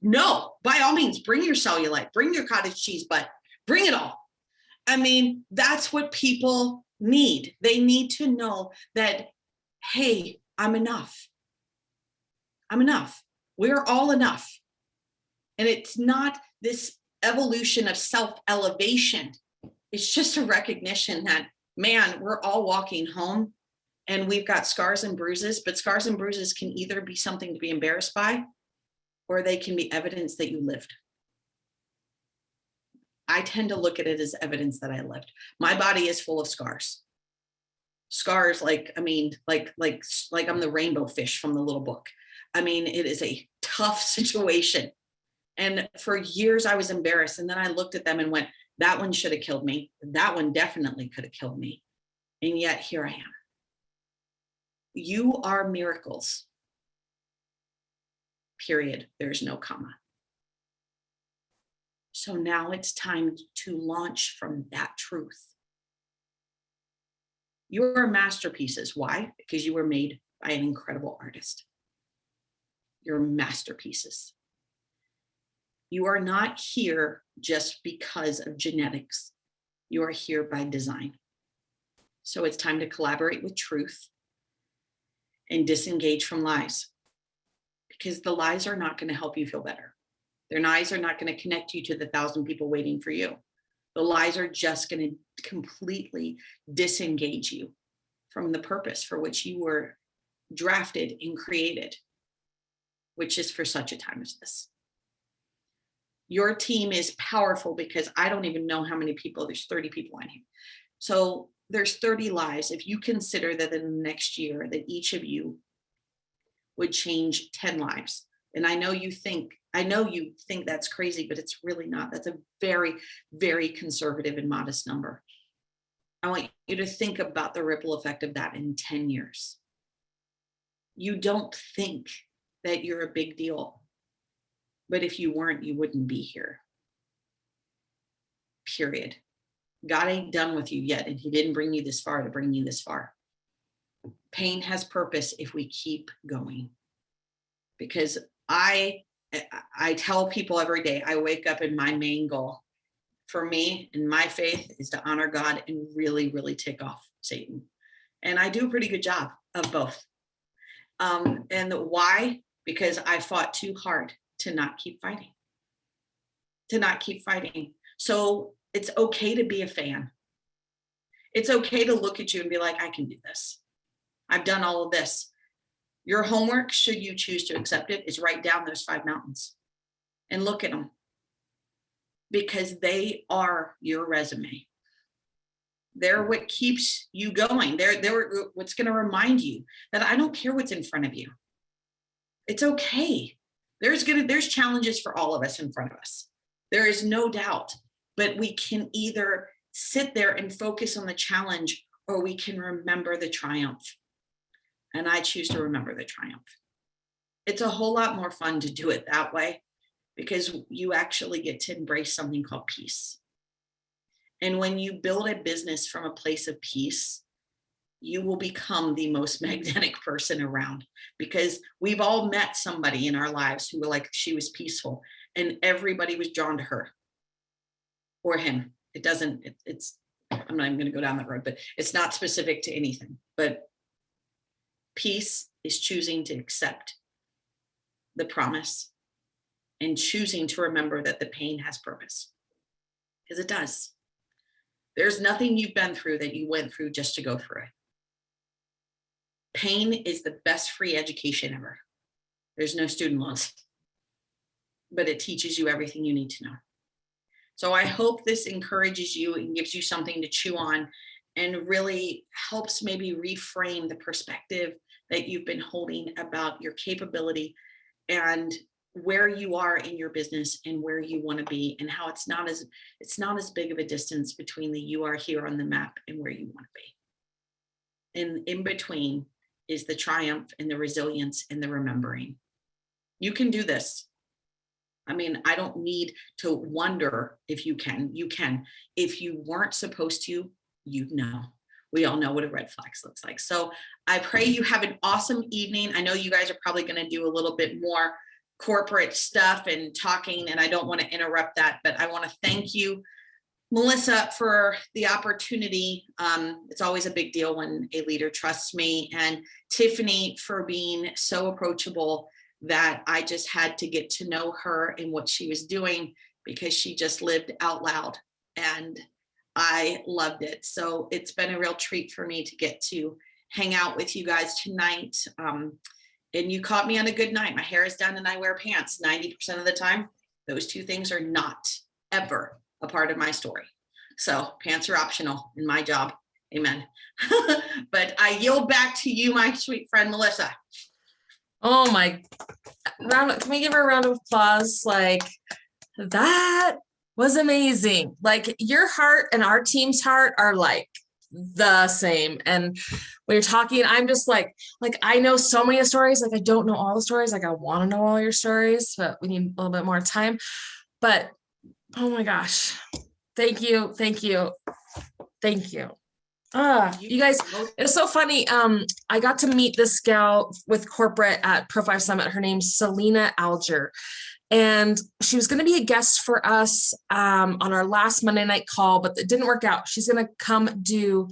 Speaker 2: No, by all means, bring your cellulite, bring your cottage cheese butt, bring it all. I mean, that's what people need. They need to know that, hey, I'm enough. I'm enough. We're all enough. And it's not this evolution of self-elevation. It's just a recognition that, man, we're all walking home and we've got scars and bruises, but scars and bruises can either be something to be embarrassed by, or they can be evidence that you lived. I tend to look at it as evidence that I lived. My body is full of scars. Scars, like I'm the rainbow fish from the little book. I mean, it is a tough situation. And for years I was embarrassed. And then I looked at them and went, that one should have killed me. That one definitely could have killed me. And yet here I am. You are miracles. Period. There's no comma. So now it's time to launch from that truth. You are masterpieces. Why? Because you were made by an incredible artist. You're masterpieces. You are not here just because of genetics. You are here by design. So it's time to collaborate with truth and disengage from lies, because the lies are not going to help you feel better. Their lies are not going to connect you to the 1,000 people waiting for you. The lies are just going to completely disengage you from the purpose for which you were drafted and created, which is for such a time as this. Your team is powerful, because I don't even know how many people, there's 30 people on here. So there's 30 lives. If you consider that in the next year that each of you would change 10 lives. And I know you think that's crazy, but it's really not. That's a very, very conservative and modest number. I want you to think about the ripple effect of that in 10 years. You don't think that you're a big deal, but if you weren't, you wouldn't be here. Period. God ain't done with you yet, and he didn't bring you this far to bring you this far. Pain has purpose if we keep going. Because I tell people every day, I wake up and my main goal for me and my faith is to honor God and really, really tick off Satan. And I do a pretty good job of both. And why? Because I fought too hard to not keep fighting. So it's okay to be a fan. It's okay to look at you and be like, I can do this. I've done all of this. Your homework, should you choose to accept it, is write down those 5 mountains and look at them, because they are your resume. They're what keeps you going. They're what's going to remind you that I don't care what's in front of you. It's okay. There's challenges for all of us in front of us. There is no doubt, but we can either sit there and focus on the challenge, or we can remember the triumph. And I choose to remember the triumph. It's a whole lot more fun to do it that way, because you actually get to embrace something called peace. And when you build a business from a place of peace, you will become the most magnetic person around, because we've all met somebody in our lives who were like, she was peaceful, and everybody was drawn to her or him. I'm not even going to go down that road, but it's not specific to anything. But peace is choosing to accept the promise and choosing to remember that the pain has purpose, because it does. There's nothing you've been through that you went through just to go through it. pain is the best free education ever. There's no student loans, but it teaches you everything you need to know. So I hope this encourages you and gives you something to chew on and really helps maybe reframe the perspective that you've been holding about your capability and where you are in your business and where you want to be, and how it's not as big of a distance between the you are here on the map and where you want to be. And in between is the triumph and the resilience and the remembering. You can do this. I mean, I don't need to wonder if you can. You can. If you weren't supposed to, you know. We all know what a red flag looks like. So I pray you have an awesome evening. I know you guys are probably going to do a little bit more corporate stuff and talking, and I don't want to interrupt that, but I want to thank you, Melissa, for the opportunity. It's always a big deal when a leader trusts me, and Tiffany for being so approachable that I just had to get to know her and what she was doing, because she just lived out loud and I loved it. So it's been a real treat for me to get to hang out with you guys tonight. And you caught me on a good night. My hair is done and I wear pants 90% of the time. Those two things are not ever a part of my story. So pants are optional in my job. Amen. But I yield back to you, my sweet friend, Melissa.
Speaker 1: Oh my, can we give her a round of applause? Like, that was amazing. Like, your heart and our team's heart are like the same. And when you're talking, I'm just like I know so many stories. Like, I don't know all the stories. Like, I want to know all your stories, but we need a little bit more time. But oh my gosh, thank you. You guys, it was so funny. I got to meet this gal with corporate at Pro 5 Summit. Her name's Selena Alger. And she was going to be a guest for us on our last Monday night call, but it didn't work out. She's going to come do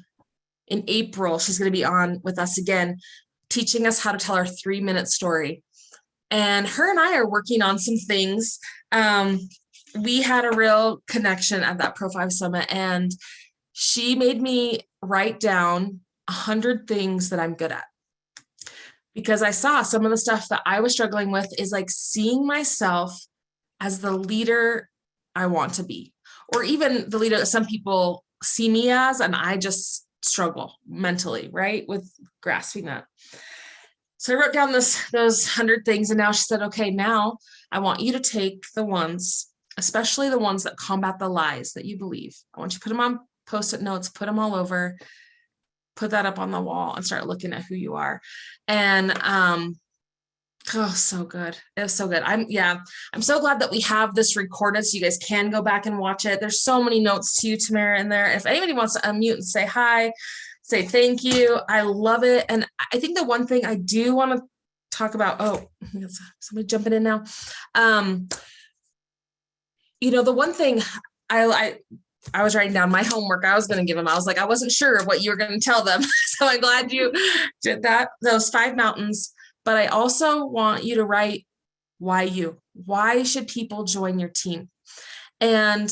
Speaker 1: in April. She's going to be on with us again, teaching us how to tell our 3-minute story. And her and I are working on some things. We had a real connection at that Pro 5 Summit, and she made me write down 100 things that I'm good at, because I saw some of the stuff that I was struggling with is like seeing myself as the leader I want to be, or even the leader that some people see me as, and I just struggle mentally, right, with grasping that. So I wrote down those 100 things, and now she said, okay, now I want you to take the ones, especially the ones that combat the lies that you believe. I want you to put them on Post-it notes, put them all over, put that up on the wall, and start looking at who you are. And oh, so good. It was so good. I'm so glad that we have this recorded so you guys can go back and watch it. There's so many notes to you, Tamara, in there. If anybody wants to unmute and say hi, say thank you. I love it. And I think the one thing I do want to talk about, somebody jumping in now. The one thing I was writing down my homework I was going to give them. I was like, I wasn't sure what you were going to tell them. So I'm glad you did that, those 5 mountains. But I also want you to write why should people join your team? And,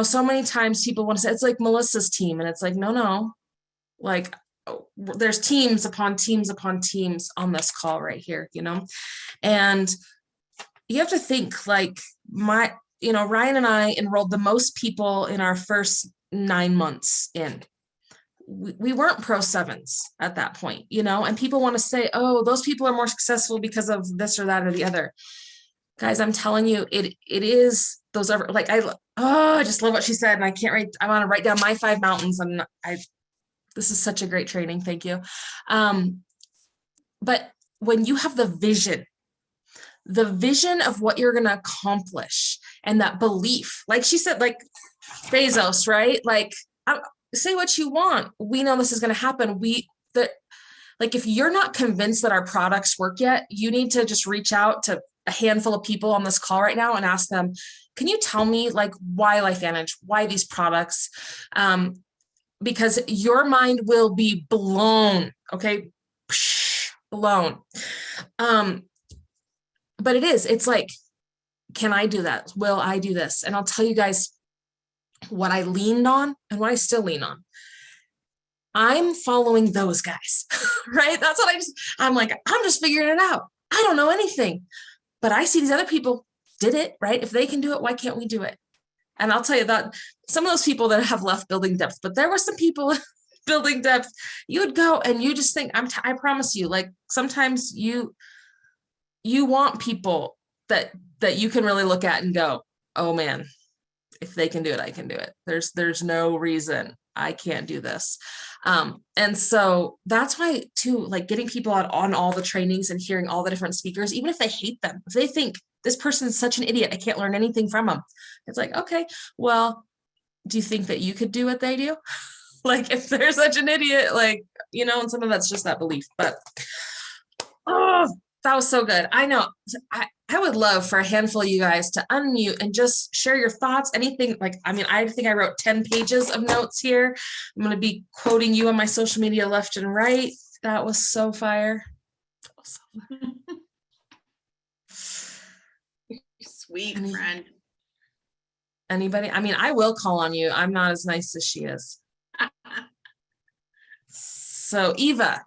Speaker 1: so many times people want to say, it's like Melissa's team. And it's like, no, like there's teams upon teams upon teams on this call right here, and you have to think like Ryan and I enrolled the most people in our first 9 months in. We weren't Pro 7s at that point, and people want to say, oh, those people are more successful because of this or that or the other. Guys, I'm telling you, it is those are like, I just love what she said. And I want to write down my 5 mountains. And this is such a great training. Thank you. But when you have the vision of what you're going to accomplish, and that belief, like she said, like Bezos, right? Like, say what you want. We know this is going to happen. If you're not convinced that our products work yet, you need to just reach out to a handful of people on this call right now and ask them, can you tell me like why LifeVantage, why these products? Because your mind will be blown. Okay. Blown. But it's like, can I do that? Will I do this? And I'll tell you guys what I leaned on and what I still lean on. I'm following those guys, right? That's what I'm like, I'm just figuring it out. I don't know anything, but I see these other people did it, right? If they can do it, why can't we do it? And I'll tell you that some of those people that have left building depth, but there were some people building depth, you would go and you just think, I promise you, like sometimes you want people that you can really look at and go, oh man, if they can do it, I can do it. There's no reason I can't do this. And so that's why too, like getting people out on all the trainings and hearing all the different speakers, even if they hate them, if they think this person is such an idiot, I can't learn anything from them. It's like, okay, well, do you think that you could do what they do? Like if they're such an idiot, like, you know, and some of that's just that belief, but oh, that was so good. I know. I would love for a handful of you guys to unmute and just share your thoughts. Anything like, I mean, I think I wrote 10 pages of notes here. I'm going to be quoting you on my social media left and right. That was so fire.
Speaker 2: Sweet friend.
Speaker 1: Anybody? I mean, I will call on you. I'm not as nice as she is. So Eva,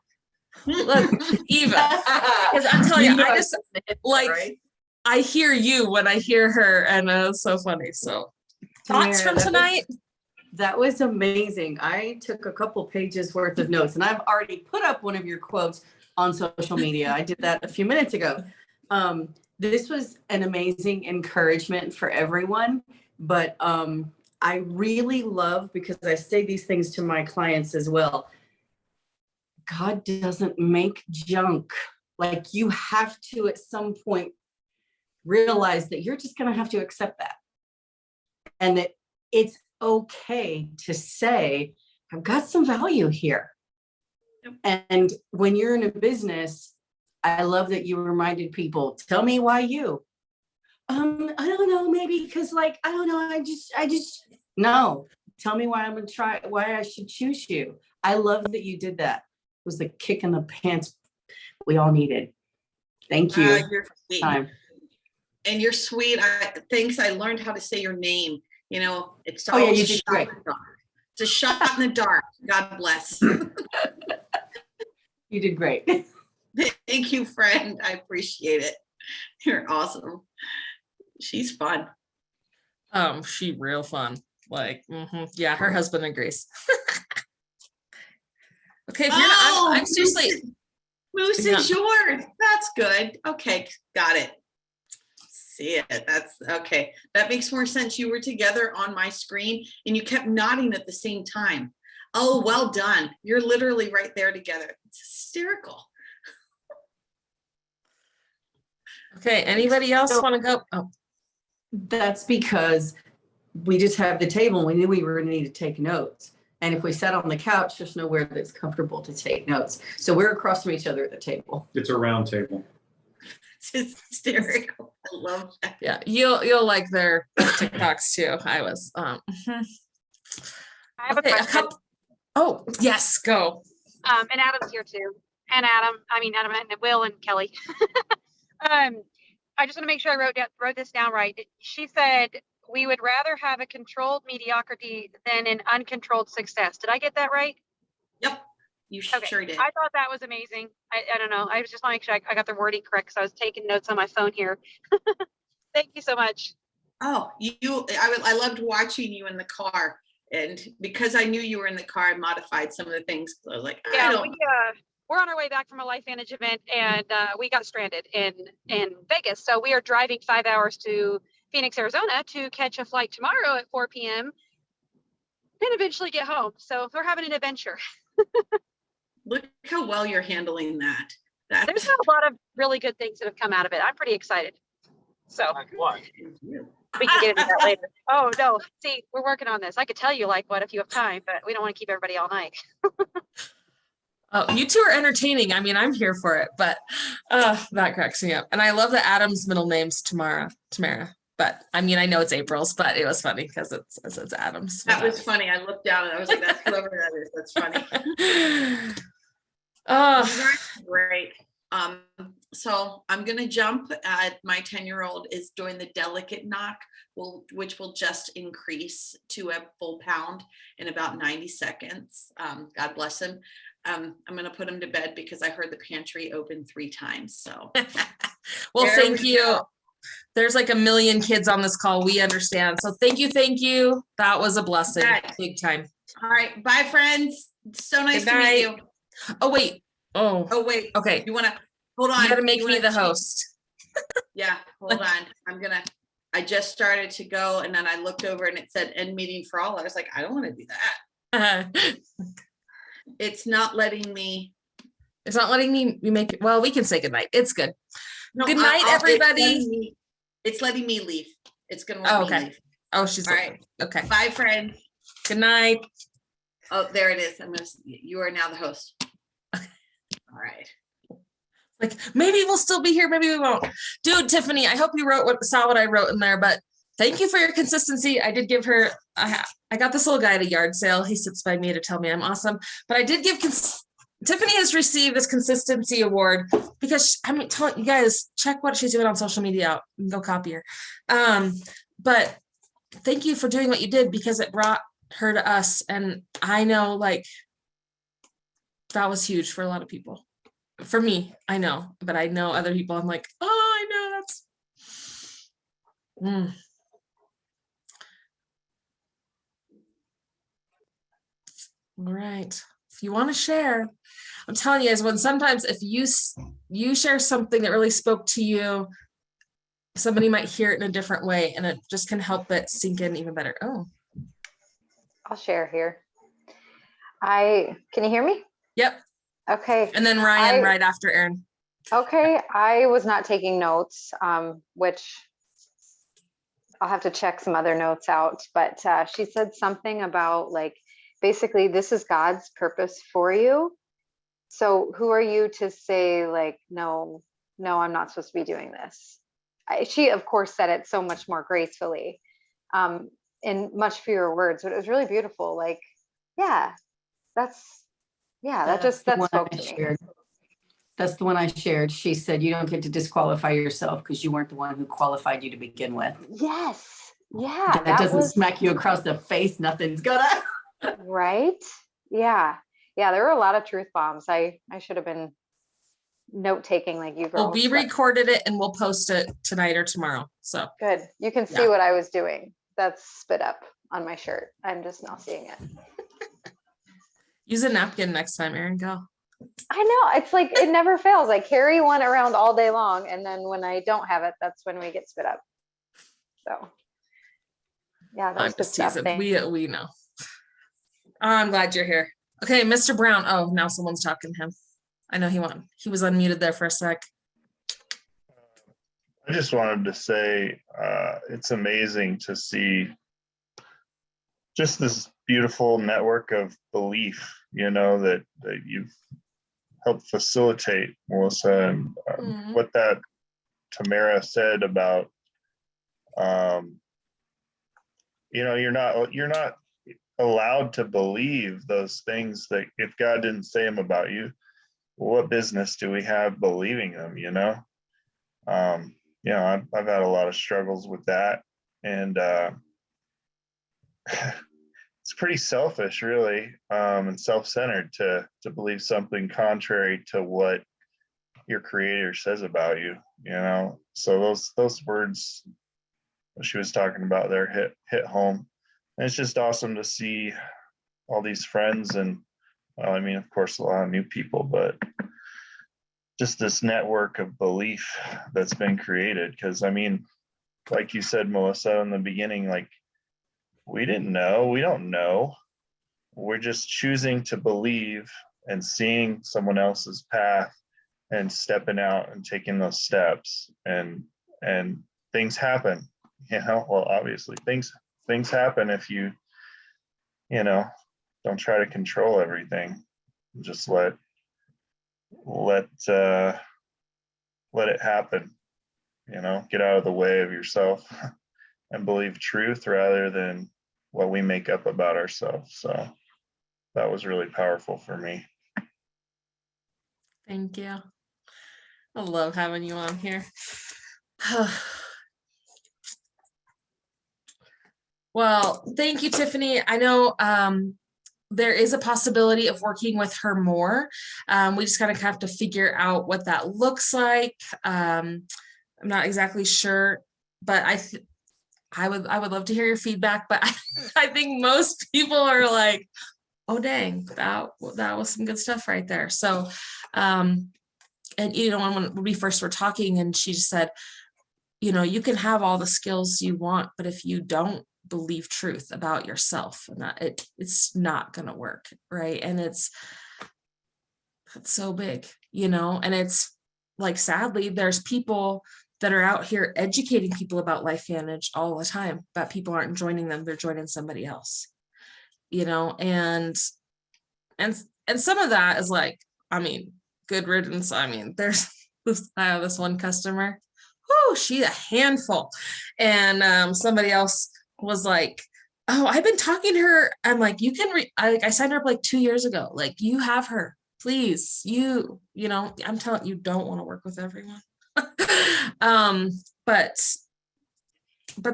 Speaker 1: look, Eva, because I'm telling you, I just like, right? I hear you when I hear her, and it's so funny. So thoughts from tonight?
Speaker 3: That was amazing. I took a couple pages worth of notes, and I've already put up one of your quotes on social media. I did that a few minutes ago. This was an amazing encouragement for everyone, but I really love, because I say these things to my clients as well, God doesn't make junk. Like you have to at some point realize that you're just going to have to accept that. And that it's okay to say, I've got some value here. Yep. And when you're in a business, I love that you reminded people, tell me why you. I don't know, maybe because like, I don't know, I just, no, tell me why I'm going to try, why I should choose you. I love that you did that. It was the kick in the pants we all needed. Thank you.
Speaker 2: You're sweet. And you're sweet. Thanks. I learned how to say your name. You know, it's always
Speaker 3: you did great.
Speaker 2: It's a shot in the dark. God bless.
Speaker 3: You did great.
Speaker 2: Thank you, friend. I appreciate it. You're awesome. She's fun.
Speaker 1: She real fun. Like, yeah, her husband agrees. Okay, if you're not, I'm seriously.
Speaker 2: Moose is yours. That's good. Okay, got it. See it. That's okay. That makes more sense. You were together on my screen and you kept nodding at the same time. Oh, well done. You're literally right there together. It's hysterical.
Speaker 1: Okay, anybody else want to go? Oh.
Speaker 3: That's because we just have the table and we knew we were going to need to take notes. And if we sat on the couch, there's nowhere that's comfortable to take notes. So we're across from each other at the table.
Speaker 4: It's a round table.
Speaker 2: It's hysterical. I love that.
Speaker 1: Yeah, you'll like their TikToks too. I was
Speaker 5: I have
Speaker 1: okay,
Speaker 5: a question.
Speaker 1: Oh, yes, go.
Speaker 5: And Adam's here too. And Adam and Will and Kelly. I just want to make sure I wrote this down right. She said we would rather have a controlled mediocrity than an uncontrolled success. Did I get that right?
Speaker 2: Yep, you sure did.
Speaker 5: I thought that was amazing. I don't know. I just want to make sure I got the wording correct because I was taking notes on my phone here. Thank you so much.
Speaker 2: Oh, I loved watching you in the car. And because I knew you were in the car, I modified some of the things. I was like,
Speaker 5: we're on our way back from a LifeVantage event, and we got stranded in Vegas. So we are driving 5 hours to Phoenix, Arizona to catch a flight tomorrow at 4 p.m. and eventually get home. So we're having an adventure.
Speaker 2: Look how well you're handling that.
Speaker 5: There's been a lot of really good things that have come out of it. I'm pretty excited. So we can get into that later. Oh, no. See, we're working on this. I could tell you like what if you have time, but we don't want to keep everybody all night.
Speaker 1: Oh, you two are entertaining. I mean, I'm here for it, but that cracks me up. And I love that Adam's middle name's Tamara. But I mean, I know it's April's, but it was funny because it's Adam's.
Speaker 2: That was funny. I looked down and I was like, that's whoever that is. That's funny.
Speaker 1: Oh,
Speaker 2: great. So I'm going to jump. My 10-year-old is doing the delicate knock, which will just increase to a full pound in about 90 seconds. God bless him. I'm going to put him to bed because I heard the pantry open 3 times. So,
Speaker 1: well, thank you. There's like a million kids on this call. We understand. So thank you. Thank you. That was a blessing.
Speaker 2: Right.
Speaker 1: Big time.
Speaker 2: All right. Bye, friends. So nice to meet you.
Speaker 1: Oh, wait.
Speaker 2: Oh, wait.
Speaker 1: Okay.
Speaker 2: You want to hold on?
Speaker 1: You gotta make me the host.
Speaker 2: Yeah. Hold on. I just started to go and then I looked over and it said end meeting for all. I was like, I don't want to do that. It's not letting me.
Speaker 1: It's not letting me make it. Well, we can say goodnight. It's good.
Speaker 2: No,
Speaker 1: Good night, everybody.
Speaker 2: It's letting me leave. It's going to let me leave.
Speaker 1: Oh, she's
Speaker 2: all right.
Speaker 1: Okay.
Speaker 2: Bye, friend.
Speaker 1: Good night.
Speaker 2: Oh, there it is. You are now the host. All right.
Speaker 1: Like, maybe we'll still be here. Maybe we won't. Dude, Tiffany, I hope you saw what I wrote in there, but thank you for your consistency. I did give her, I got this little guy at a yard sale. He sits by me to tell me I'm awesome, but I did give Tiffany has received this consistency award because you guys check what she's doing on social media out and go copy her. But thank you for doing what you did because it brought her to us. And I know like that was huge for a lot of people. For me, I know, but I know other people. I'm like, oh, I know that's. All right. If you want to share, I'm telling you guys, sometimes if you share something that really spoke to you, somebody might hear it in a different way and it just can help it sink in even better. Oh,
Speaker 4: I'll share here. Can you hear me?
Speaker 1: Yep.
Speaker 4: Okay.
Speaker 1: And then Ryan right after Erin.
Speaker 4: Okay. I was not taking notes, which I'll have to check some other notes out, but she said something about like, basically this is God's purpose for you. So who are you to say like, no, I'm not supposed to be doing this. She of course said it so much more gracefully, in much fewer words, but it was really beautiful. Like, that spoke to me.
Speaker 3: That's the one I shared. She said, you don't get to disqualify yourself because you weren't the one who qualified you to begin with.
Speaker 4: Yes. Yeah.
Speaker 3: That doesn't smack you across the face. Nothing's gonna.
Speaker 4: Right. Yeah. There were a lot of truth bombs. I should have been note taking like you girls.
Speaker 1: Well, we recorded it and we'll post it tonight or tomorrow. So
Speaker 4: good. You can see what I was doing. That's spit up on my shirt. I'm just now seeing it.
Speaker 1: Use a napkin next time, Erin. Go.
Speaker 4: I know. It's like it never fails. I carry one around all day long. And then when I don't have it, that's when we get spit up. So that was good stuff.
Speaker 1: We know. Oh, I'm glad you're here. Okay, Mr. Brown. Oh, now someone's talking to him. I know he was unmuted there for a sec.
Speaker 6: I just wanted to say it's amazing to see just this beautiful network of belief, that you've helped facilitate, Melissa, and what that Tamara said about, you're not allowed to believe those things that if God didn't say them about you, what business do we have believing them, I've had a lot of struggles with that, and it's pretty selfish, really, and self-centered to believe something contrary to what your creator says about you, so those words she was talking about there hit home. And it's just awesome to see all these friends and, of course, a lot of new people, but just this network of belief that's been created. Because, like you said, Melissa, in the beginning, like, we don't know. We're just choosing to believe and seeing someone else's path and stepping out and taking those steps. And things happen, well, obviously, things happen if you don't try to control everything. Just let it happen, get out of the way of yourself and believe truth rather than what we make up about ourselves. So that was really powerful for me.
Speaker 1: Thank you. I love having you on here. Well, thank you, Tiffany. I know there is a possibility of working with her more. We just kind of have to figure out what that looks like. I'm not exactly sure, but I would love to hear your feedback. But I think most people are like, oh dang, that was some good stuff right there. So, and you know, when we first were talking, and she just said, you know, you can have all the skills you want, but if you don't believe truth about yourself, and that it's not gonna work, right? And it's so big, you know, and it's like, sadly, there's people that are out here educating people about LifeVantage all the time, but people aren't joining them, they're joining somebody else, you know, and some of that is like, I mean, good riddance. I mean, I have this one customer, whoo, she's a handful. And somebody else was like, oh, I've been talking to her. I'm like, you can I signed her up like 2 years ago. Like, you have her, please. You know, I'm telling you, don't want to work with everyone. But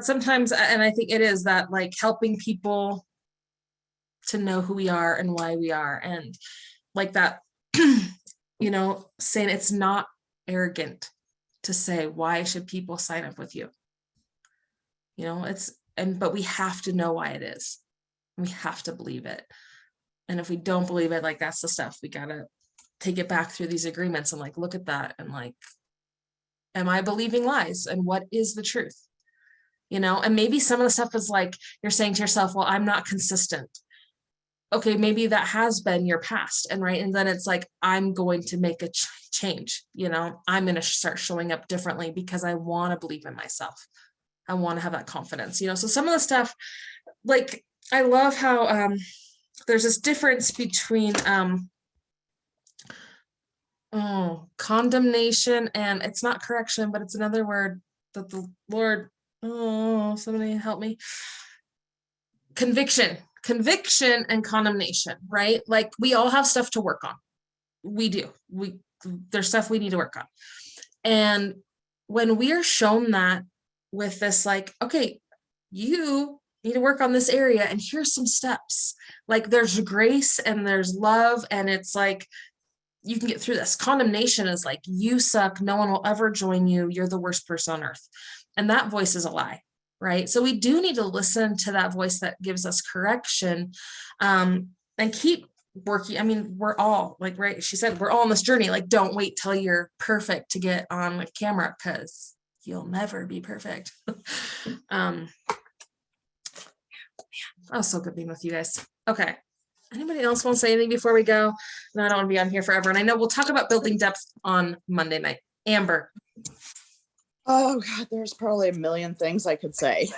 Speaker 1: sometimes, and I think it is that, like, helping people to know who we are and why we are, and like that, you know, saying it's not arrogant to say, why should people sign up with you? You know, but we have to know why it is. We have to believe it. And if we don't believe it, like, that's the stuff we gotta take it back through these agreements and like, look at that and like, am I believing lies? And what is the truth? You know, and maybe some of the stuff is like, you're saying to yourself, well, I'm not consistent. Okay, maybe that has been your past, and right, and then it's like, I'm going to make a change, you know, I'm going to start showing up differently because I want to believe in myself. I want to have that confidence, you know. So some of the stuff, like, I love how there's this difference between condemnation, and it's not correction, but it's another word that the Lord, somebody help me, conviction and condemnation, right? Like, we all have stuff to work on. We do. There's stuff we need to work on. And when we are shown that with this, like, okay, you need to work on this area, and here's some steps. Like, there's grace and there's love, and it's like, you can get through this. Condemnation is like, you suck, no one will ever join you, you're the worst person on earth. And that voice is a lie. Right. So we do need to listen to that voice that gives us correction, and keep working. I mean, we're all, like, right, she said, we're all on this journey. Like, don't wait till you're perfect to get on the camera, because you'll never be perfect. That was so good being with you guys. Okay. Anybody else want to say anything before we go? No, I don't want to be on here forever. And I know we'll talk about building depth on Monday night. Amber.
Speaker 7: Oh God, there's probably a million things I could say.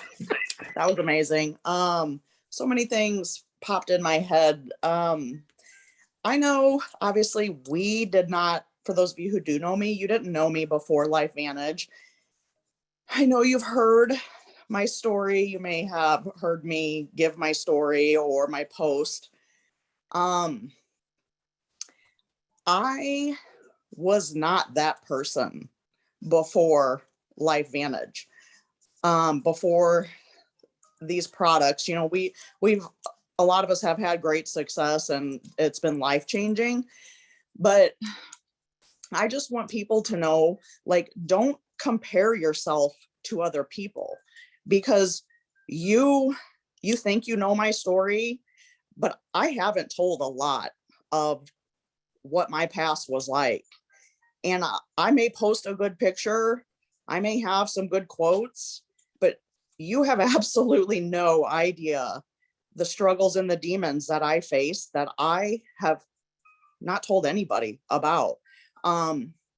Speaker 7: That was amazing. So many things popped in my head. I know, obviously, we did not, for those of you who do know me, you didn't know me before LifeVantage. I know you've heard my story. You may have heard me give my story or my post. I was not that person before LifeVantage. Before these products, you know, we've a lot of us have had great success and it's been life-changing, but I just want people to know, like, don't compare yourself to other people, because you think you know my story, but I haven't told a lot of what my past was like. And I may post a good picture, I may have some good quotes, but you have absolutely no idea the struggles and the demons that I face that I have not told anybody about.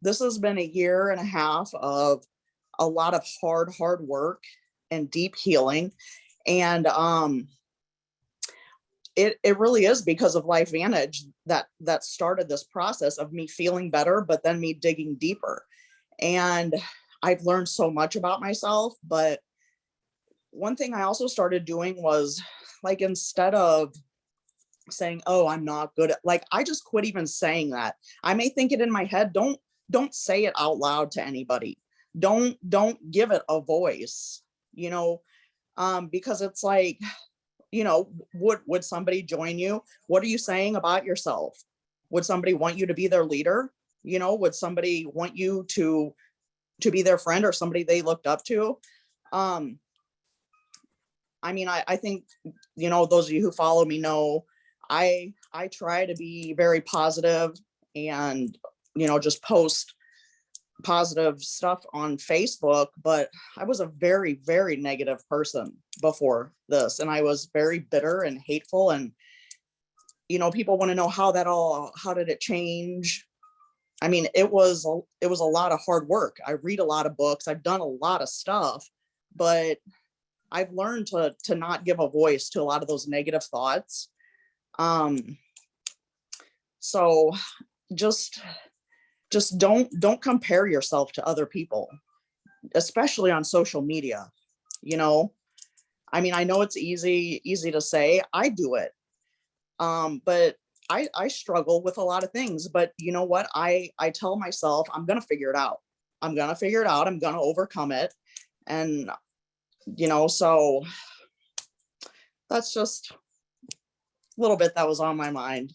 Speaker 7: This has been a year and a half of a lot of hard work and deep healing. And it really is because of LifeVantage that started this process of me feeling better, but then me digging deeper. And I've learned so much about myself. But one thing I also started doing was, like, instead of saying, oh, I'm not good at, like, I just quit even saying that. I may think it in my head. Don't don't say it out loud to anybody. Don't give it a voice, you know, because it's like, you know, would somebody join you? What are you saying about yourself? Would somebody want you to be their leader? You know, would somebody want you to be their friend or somebody they looked up to? I mean, I think, you know, those of you who follow me know I try to be very positive and, you know, just post positive stuff on Facebook, but I was a very, very negative person before this. And I was very bitter and hateful. And, you know, people want to know how did it change? I mean, it was a lot of hard work. I read a lot of books. I've done a lot of stuff, but I've learned to not give a voice to a lot of those negative thoughts. So just don't compare yourself to other people, especially on social media. You know, I mean, I know it's easy to say. I do it. But I struggle with a lot of things, but you know what? I tell myself, I'm going to figure it out. I'm going to overcome it. And, you know, so that's just a little bit that was on my mind.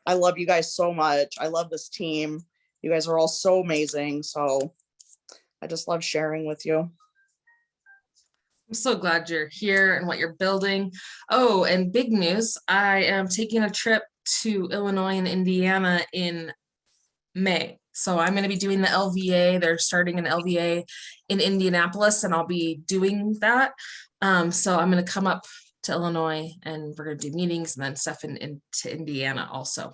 Speaker 7: I love you guys so much. I love this team. You guys are all so amazing. So I just love sharing with you.
Speaker 1: I'm so glad you're here and what you're building. Oh, and big news, I am taking a trip to Illinois and Indiana in May. So I'm going to be doing the LVA. They're starting an LVA in Indianapolis, and I'll be doing that. So I'm going to come up to Illinois, and we're going to do meetings and then stuff into Indiana also.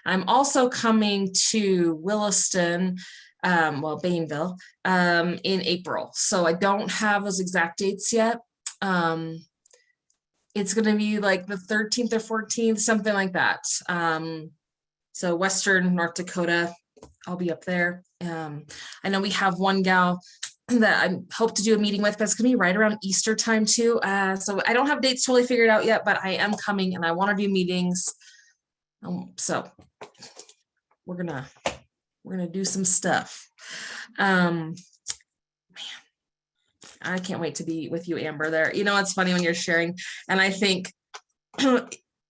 Speaker 1: I'm also coming to Williston, Bainville, in April. So I don't have those exact dates yet. It's going to be like the 13th or 14th, something like that. So Western North Dakota, I'll be up there. I know we have one gal that I hope to do a meeting with, but it's going to be right around Easter time too. So I don't have dates totally figured out yet, but I am coming and I want to do meetings. So we're gonna do some stuff. Man, I can't wait to be with you, Amber, there. You know, it's funny when you're sharing, and I think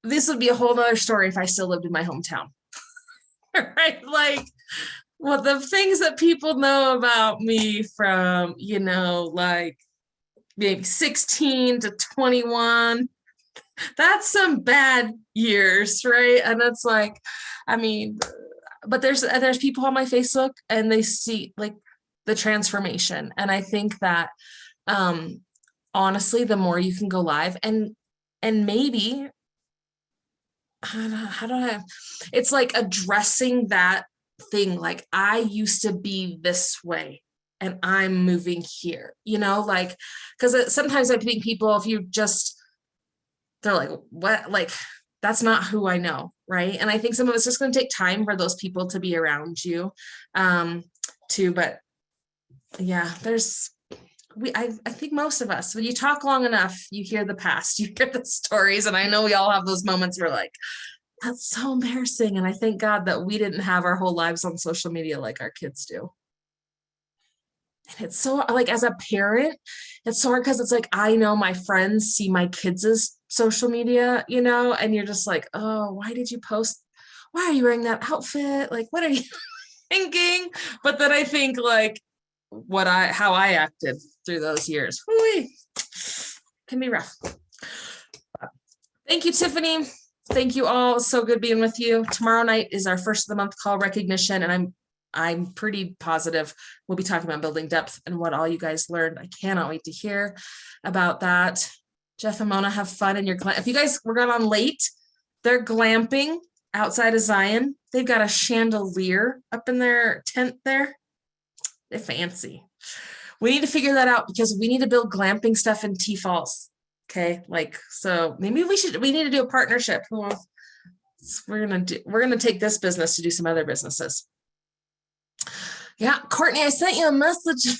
Speaker 1: this would be a whole nother story if I still lived in my hometown. Right? Like, well, the things that people know about me from, you know, like maybe 16 to 21, that's some bad years, right? And it's like, I mean, but there's people on my Facebook and they see like the transformation. And I think that honestly, the more you can go live and maybe, it's like addressing that thing. Like, I used to be this way and I'm moving here, you know, like, because sometimes I think people, if you just, they're like, what, like, that's not who I know, right? And I think some of it's just going to take time for those people to be around you, too. But yeah, I think most of us, when you talk long enough, you hear the past, you hear the stories, and I know we all have those moments where like, that's so embarrassing. And I thank God that we didn't have our whole lives on social media like our kids do. And it's so, like, as a parent, it's so hard because it's like, I know my friends see my kids' social media, you know, and you're just like, oh, why did you post? Why are you wearing that outfit? Like, what are you thinking? But then I think like how I acted through those years, can be rough. Thank you, Tiffany. Thank you all. So good being with you. Tomorrow night is our first of the month call recognition, and I'm pretty positive we'll be talking about building depth and what all you guys learned. I cannot wait to hear about that. Jeff and Mona, have fun in your if you guys were on late, they're glamping outside of Zion. They've got a chandelier up in their tent there. They're fancy. We need to figure that out because we need to build glamping stuff in T Falls. Okay, like, so maybe we need to do a partnership. We're gonna take this business to do some other businesses. Yeah, Courtney, I sent you a message,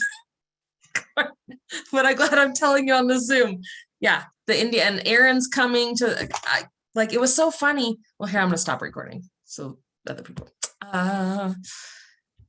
Speaker 1: but I'm glad I'm telling you on the Zoom. Yeah, the India and Aaron's coming to, like, it was so funny. Well, here, I'm gonna stop recording so other people.